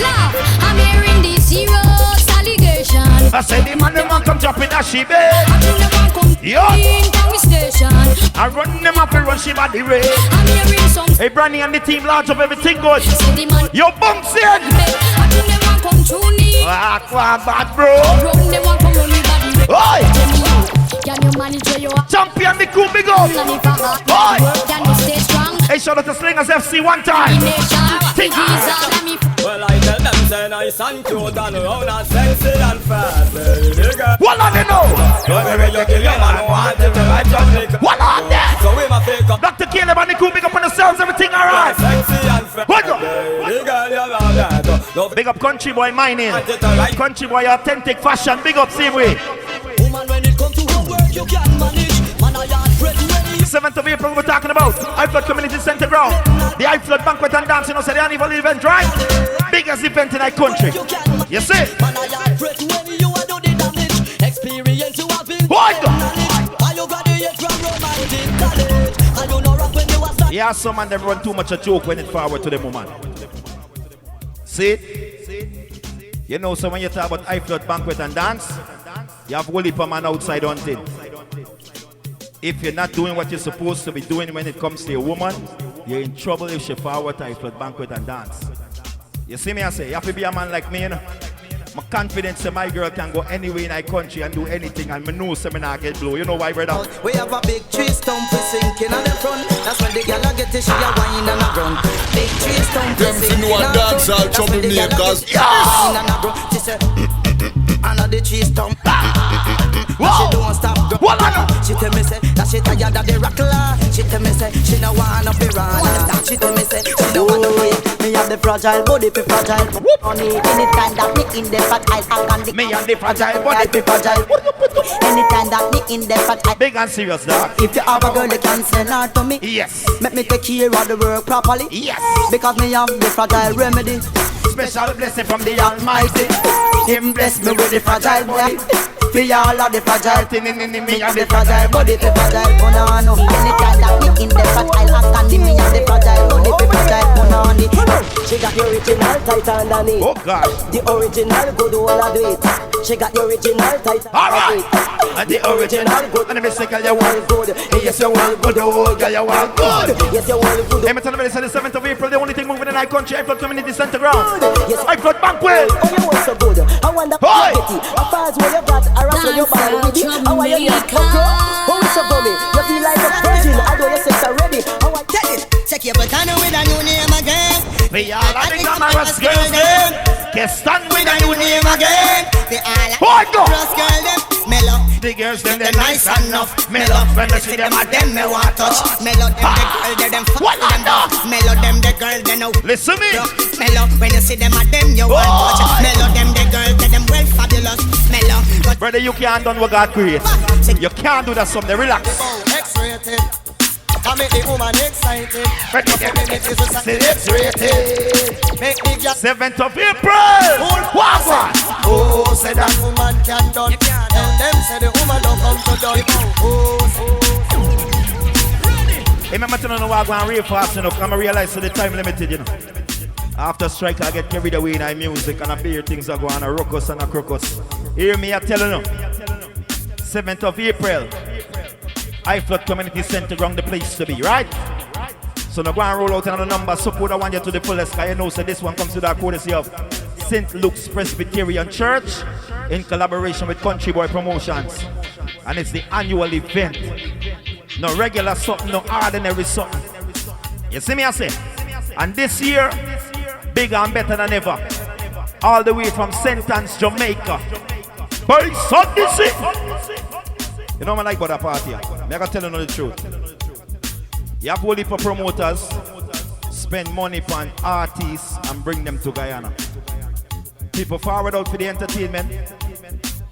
S8: Love, I'm hearing this serious allegation.
S3: I said the man, the man come dropping a she bed.
S8: I think the man come
S3: Yo.
S8: in town station.
S3: I run them up and run she body red.
S8: I'm hearing some
S3: Hey, Brandy and the team large up everything good.
S8: say the man
S3: Yo, bumps in.
S8: I think the man come through me.
S3: Ah, bad bro.
S8: Run the one come on me body.
S3: Oi.
S8: Can you manage where you are?
S3: Champion the cool big up.
S8: And if I hard
S3: Oi.
S8: work, can you stay strong?
S3: Hey, shout out to Slingers FC one time.
S8: Nation,
S3: Think
S8: these are me.
S10: Well, I tell them say nice and cute and round and sexy and fast.
S3: What on the know?
S10: Don't worry, you kill your man, want to be right just make.
S3: What on there?
S10: So we ma fake up.
S3: Dr. Caleb and the cool big up on the sounds, everything alright.
S10: Sexy and fast.
S3: What go?
S10: The girl you love that. Love
S3: Big up Country Boy mining.
S10: it alright.
S3: Country Boy authentic fashion. Big up same way.
S7: Woman, when it comes to her work, you can manage. Man, I yard bread ready.
S3: 7th of April we're talking about Uitvlugt Community Center Ground. The Uitvlugt Banquet and Dance, you know, so the annual event, right? Biggest event in our country.
S7: You can
S3: You see?
S7: Man, I yard bread ready. You are do the damage. Experience you have been.
S3: What?
S7: Are you graduate from romantic college? And you know rock when you was start.
S3: Yeah, some man them run too much a joke when it forward to the woman. See it? You know, so when you talk about Uitvlugt Banquet and Dance, you have whole heap of man outside hunting. If you're not doing what you're supposed to be doing when it comes to a woman, you're in trouble if she forward to Uitvlugt Banquet and Dance. You see me, I say, you have to be a man like me, you know? I'm confident that my girl can go anywhere in our country and do anything, and I know so me not get blow. You know why, brother?
S7: We have a big tree stump we sinking on the front. That's when the girl a get it, she a whine and a run. Big tree stump we
S1: Them fi
S7: sinking
S1: know
S7: on the front.
S1: Dancehall
S7: That's when the girl a
S1: Troublemakers.
S7: get it, she a whine and a run. She say, another tree stump. And she don't stop.
S3: What I know?
S7: She tell me say that she tired of the rockla. She tell me say she no wanna be run. She tell me say she no wanna be.
S11: Me have the fragile body, be fragile. Money anytime that me in the fat I can the.
S3: Me and the fragile body.
S11: be fragile. Anytime that me in the fat I.
S3: Big and serious, dog.
S11: If you have a girl, you can send her to me.
S3: Yes.
S11: Make me take care of the work properly.
S3: Yes.
S11: Because me have the fragile remedy.
S3: Special blessing from the Almighty.
S11: Him bless me with the fragile boy. For all of the fragile thing in me have the fragile body, the fragile punani. Anytime that me in the fat I'll stand me have the fragile body, the fragile punani. She got the original tight underneath.
S3: Oh God.
S11: The original good all I do it. She got the original tight.
S3: Alright. And the original good. And the mistake you want good. Yes, you want good. Oh, girl, you want good.
S11: Yes, you want good.
S3: Hey, me tell you this on the 7th of April. The only thing moving in our country, Uitvlugt Community Center Ground.
S11: Yes.
S3: Uitvlugt Banquet.
S11: Oh, you want so good. I wonder
S3: Hey.
S11: what you get. How far where you got? I rap when you buy with it. How are you get fucked up? Oh, so for me. You feel like a virgin. I know your sex already. How I get it?
S2: Check your button with a new name again.
S3: We all are the glamorous girls then. Get stand with a new name again.
S2: They all
S3: What go?
S2: cross girl them. Mellow,
S3: The girls them
S11: They nice enough. Me love when I see them a them me want touch. Me love them the girl they them fuck them up. Me love them the girl they know.
S3: Listen me.
S11: Me love when you see them a them you want touch. Me love them the girl they them well fabulous. Me love.
S3: Brother, you can't do what God created. You can't do that something. Relax.
S2: X-rated. I make the woman excited. Make the girl
S3: 7th of April. What?
S2: Oh, say that woman can done. And them say the woman don't come to done.
S3: Hey, remember to know what I'm going real fast enough. I'm realize the time limited, you know. After strike, I get carried away in my music and I hear things are going a ruckus and a crocus. Hear me, I tell you. 7th of April. Uitvlugt Community Center ground the place to be, right? So now go and roll out another number, support I want you to the fullest, because you know so this one comes to the courtesy of St. Luke's Presbyterian Church in collaboration with Country Boy Promotions. And it's the annual event. No regular something, no ordinary something. You see me I say? And this year, bigger and better than ever. All the way from St. Anne's, Jamaica. By Sunday. You know what I like about that party? I'm going to tell you the truth. You have only for promoters spend money on artists and bring them to Guyana. People forward out for the entertainment.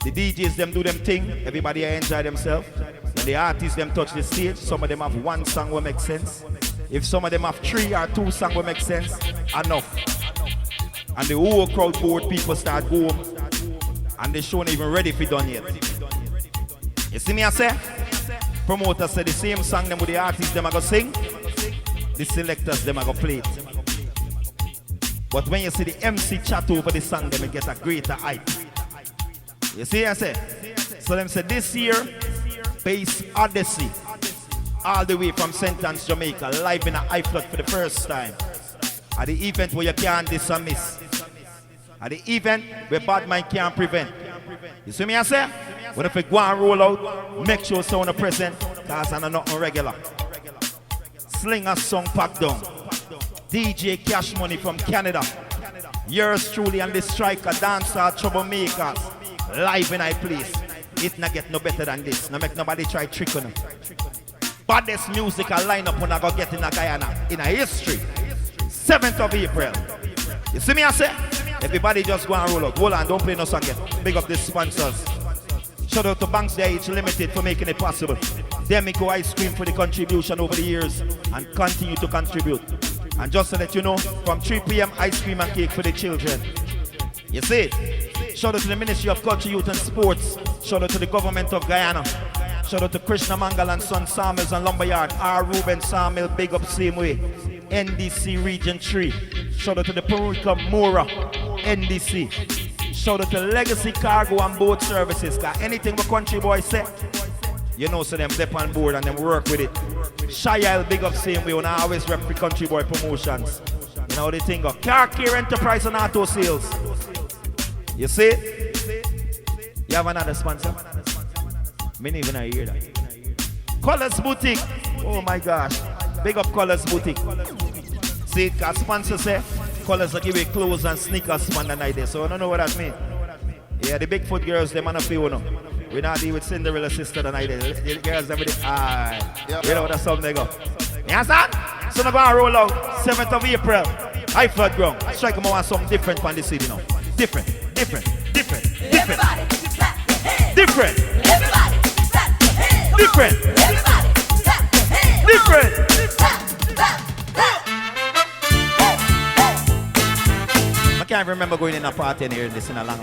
S3: The DJs them do them thing. Everybody enjoy themselves. When the artists them touch the stage, some of them have one song will make sense. If some of them have 3 or 2 songs will make sense, enough. And the whole crowd board people start going and the show not even ready for done yet. You see me I say? Promoters say the same song them with the artists them are going to sing. The selectors them are going to play it. But when you see the MC chat over the song, them get a greater hype. You see I say? So them say this year, Bass Odyssey, all the way from St. Anne's, Jamaica, live in a Uitvlugt for the first time. At the event where you can't dismiss. At the event where bad mind can't prevent. You see me I say? When if we go and roll out, make sure someone present, because I'm not regular. Sling a song packed down. DJ Cash Money from Canada. Yours truly and the striker, Dancehall Troublemakers. Live in I place. It not get no better than this. No make nobody try trick on it. Baddest music I line up when I go get in a Guyana. In a history. 7th of April. You see me I say? Everybody just go and roll out. Hold on, don't play no song yet. Big up the sponsors. Shout out to Banquet Limited for making it possible. Demico Ice Cream for the contribution over the years and continue to contribute. And just to let you know, from 3 p.m. ice cream and cake for the children. You see it? Shout out to the Ministry of Culture, Youth and Sports. Shout out to the government of Guyana. Shout out to Krishna Mangal and Son Sawmills and Lumberyard. R. Ruben Sawmill, big up same way. NDC Region 3. Shout out to the Peru Club Mora, NDC. Shout out to Legacy Cargo and Boat Services. Cause anything the country boys say, you know, so them step on board and them work with it. Shayel, big up same way. When I always rep the Country Boy Promotions. You know the thing of car care enterprise and auto sales. You see? You have another sponsor? Me even I hear that. Colors Boutique. Oh my gosh. Big up Colors Boutique. See it, cause sponsor say Colors will give you clothes and sneakers man the night there. So I don't know what that means. Yeah, the Bigfoot girls, they man feel no. We not deal with Cinderella's sister the night there. The girls every day. Alright. You know that's something they go. You understand? So I'm gonna roll out 7th of April. Uitvlugt ground. Strike them on something different from the city now. Different.
S12: Everybody, clap your hands.
S3: Different.
S12: Everybody, clap your hands.
S3: Different.
S12: Everybody, clap your hands.
S3: Different. I can't remember going in a party and hearing this in a long.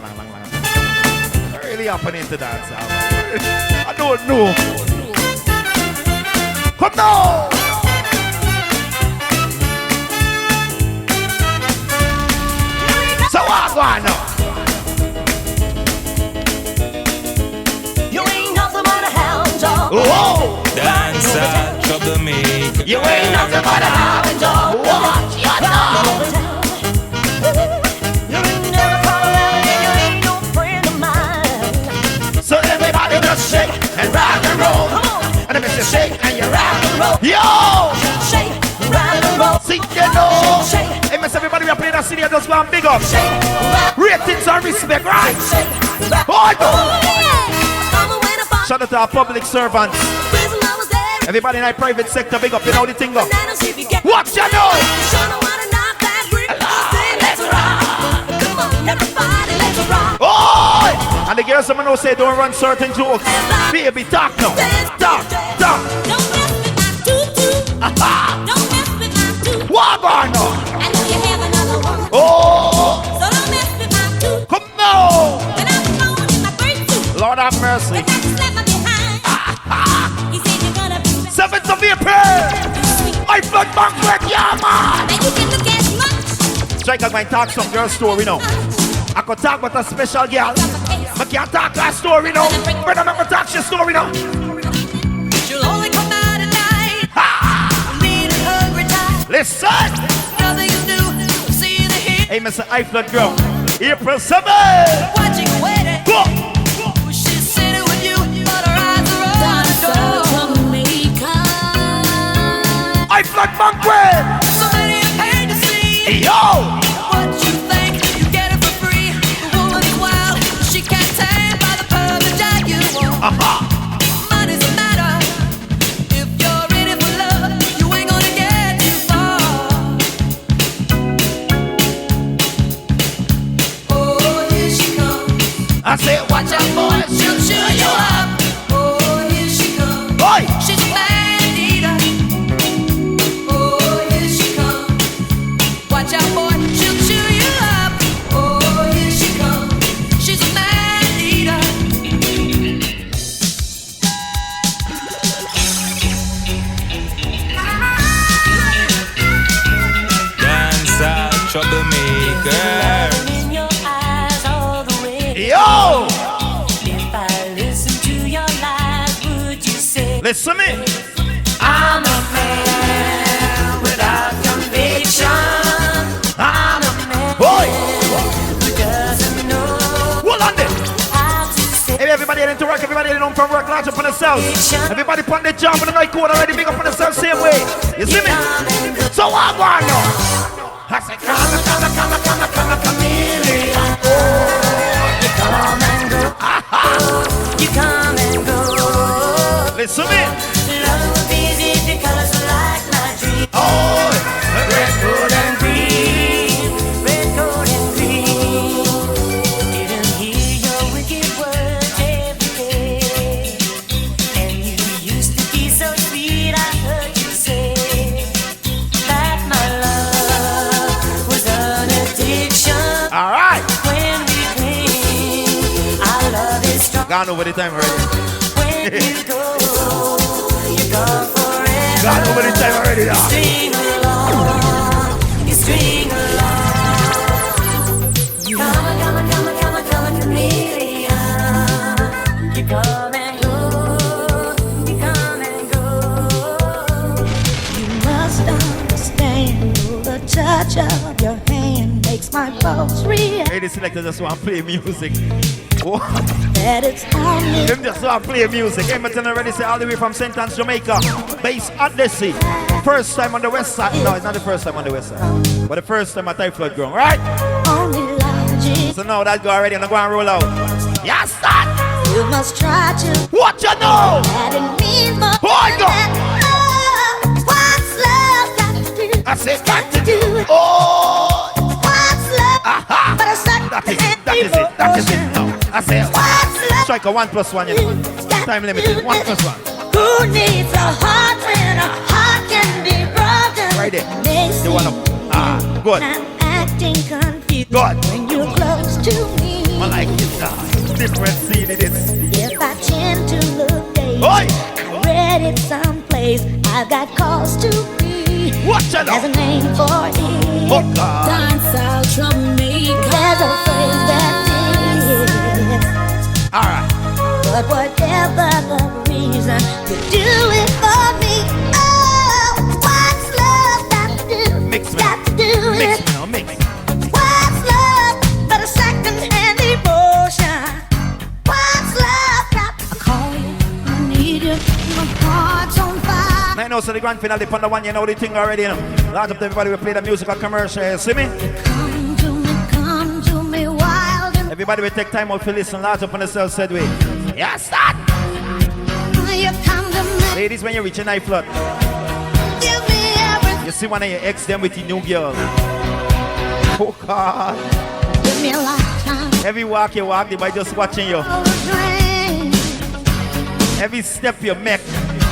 S3: Really happening to dance. I don't know. Come now. So what's going on?
S12: You ain't nothing but a hound dog.
S3: Whoa!
S13: Dancehall Troublemakers.
S3: You ain't nothing but a hound dog. Watch your dog.
S12: You ain't never come around and you ain't no friend of mine.
S3: So everybody just shake and rock and roll.
S12: Come on.
S3: And if it's a shake and you rock and roll. Yo!
S12: Shake, rock and roll.
S3: See, you know.
S12: Shake.
S3: Hey, miss everybody, we are playing that city, just go and big up.
S12: Shake, rock.
S3: Ratings and respect, right?
S12: Shake, rock.
S3: Hold on.
S12: Oh, yeah. Summer when I
S3: Shout out to our public servants. Everybody in our private sector, big up, you know the thing up. What you know? Oh! And the girls some know say don't run certain jokes. Baby, talk now. Talk.
S8: Don't mess with my tutu. Don't mess with my tutu.
S3: What on now?
S8: I know you have another one.
S3: Oh!
S8: So don't mess with my tutu.
S3: Come now!
S8: When I'm going in my bird suit.
S3: Lord have mercy.
S8: When I slap my behind. He said you're gonna be
S3: 7th of April! Uitvlugt Banquet, yeah man!
S8: and you can look as much.
S3: Strike out my talk some girl story now. I could talk about a special girl. But can't talk that story now. But I'm not talk your story now.
S5: She'll only come out at night. Lean and hungry tight.
S3: Listen!
S5: Nothing is new. See the hit.
S3: Hey, Mr. Uitvlugt girl. April 7th!
S5: Watching waiting.
S3: Go!
S5: She's sitting with you, but her eyes are on the door.
S3: Uitvlugt Banquet!
S5: So many are paid to see.
S3: Yo!
S5: What you think, you get it for free. The woman is wild, she can't tame by the perfect that you want. Money's a matter. If you're in it for love, you ain't gonna get too far. Oh, here she comes.
S3: I say, watch out, boy.
S5: She'll chew you up. Oh, here she comes.
S3: Boy!
S5: She's a man eater. Oh, here she comes. Watch out, boy. She'll chew you up. Oh, here she comes. She's a man eater.
S13: Dancehall Troublemakers.
S8: In your eyes all the way.
S3: Yo!
S8: If I listen to your lies, would you say
S3: Listen to me.
S8: I'm a man without conviction? I'm a man
S3: Boy!
S8: who doesn't know
S3: Hold on there.
S8: how to say
S3: Hey, everybody heading to work, everybody heading home from work, large up on themselves. Everybody put their job on the night code already, big up on themselves, same way. You see me? So what going on? I say, come, chameleon.
S8: you come and go. You come and go.
S3: Listen to me.
S8: Love is easy because I like my dream.
S3: Oh,
S8: Red, gold, and green. Red, gold, and green. Didn't hear your wicked words every day. And you used to be so sweet, I heard you say that my love was an addiction.
S3: all right.
S8: When we cling, our love is strong.
S3: Gone over the time already.
S8: When you go, you're gone forever.
S3: Gone over the time already now.
S8: String along, you string along. Come a chameleon. You come and go, you come and go. You must understand, the touch of your hand makes my pulse react.
S3: Hey, the selector just want to play music. Oh.
S8: That it's only
S3: Them just want to play music. Edmonton already say all the way from St. Anne's, Jamaica. Based at the sea. First time on the west side. No, it's not the first time on the west side. But the first time at Uitvlugt ground, right?
S8: only logic.
S3: So now that go already and I'm going to roll out. Yes, son!
S8: You must try to
S3: What you know?
S8: that it means more
S3: Oh,
S8: than
S3: God.
S8: that. Oh, what's love got to do?
S3: I said got to do it. Oh!
S8: What's love
S3: Aha!
S8: but a second
S3: That is it, that is it, that is it. No, I said
S8: What's love
S3: strike a 1+1, you know. Time limited, 1+1.
S8: Who needs a heart when a heart can be broken?
S3: Right there.
S8: Makes
S3: You wanna good.
S8: I'm acting confused
S3: Good.
S8: when you're close to me.
S3: I like it. Different scene it is.
S8: If I tend to look daily,
S3: Oi!
S8: I read it someplace. I've got cause to be.
S3: What you know?
S8: There's a name for it.
S3: Oh, God.
S8: Dancehall Troublemakers. There's a phrase that is.
S3: All right.
S8: But whatever the reason, you do it for me. Oh, what's love got to do?
S3: Mix me.
S8: Got to do
S3: Mix
S8: it.
S3: me now, mix.
S8: What's love but a second-hand emotion? What's love got? I call you, I need you, my heart's on fire.
S3: Man, also the grand finale upon the one, you know the thing already, you know. Large up to everybody, we play the musical commercial, you see me?
S8: Come to me wild and
S3: Everybody will take time out to listen, large up on the self said way. Yes, that!
S14: you come to me.
S3: Ladies, when you reach an Uitvlugt,
S14: Give me everything.
S3: you see one of your ex them with your new girl. Oh God.
S14: Give me a lifetime.
S3: Every walk you walk, they might just watching you.
S14: Dream.
S3: Every step you make,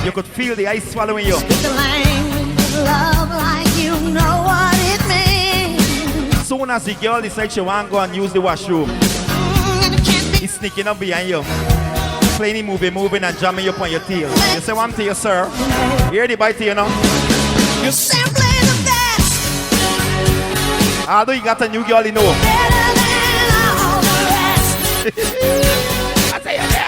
S3: you could feel the ice swallowing you.
S14: The language of love like you know what it means.
S3: Soon as the girl decides she want to go and use the washroom, he's sneaking up behind you, playing the moving and jamming you up on your tail. You say one to you, sir. Hear the bite to you now.
S14: You're simply the best.
S3: Although you got a new girl, you know.
S14: Better than all the rest.
S3: I say you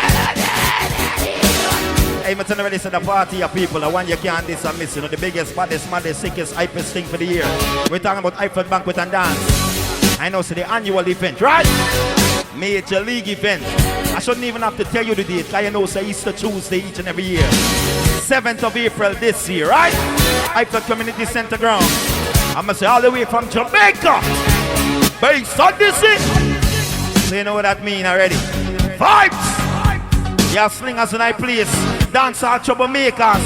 S3: hey, I'm telling you, this is the party of people, the one you can't miss and miss. You know, the biggest, baddest, maddest, sickest, hypest thing for the year. We're talking about Uitvlugt, Banquet and Dance. I know, so the annual event, right? Major league event. I shouldn't even have to tell you the date, because you know, it's Easter Tuesday each and every year. 7th of April this year, right? Uitvlugt Community Center ground. I'm going to say all the way from Jamaica. Based on this thing. So you know what that means already. Vibes! You have slingers in that place. Dancehall Troublemakers.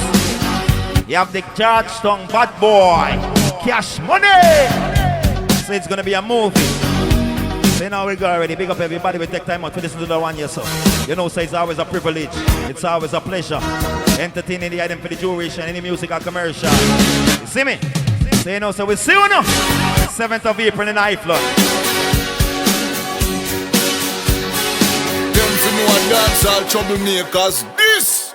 S3: You have the Georgetown bad boy. Cash money. So it's going to be a movie. So you know we go already. Big up everybody. We take time out to listen to the one yourself. You know, so it's always a privilege. It's always a pleasure. Entertaining the item for the duration, any music or commercial. You see me? So you know, so we'll see you now. 7th of April in Uitvlugt.
S15: Dancehall Troublemakers, this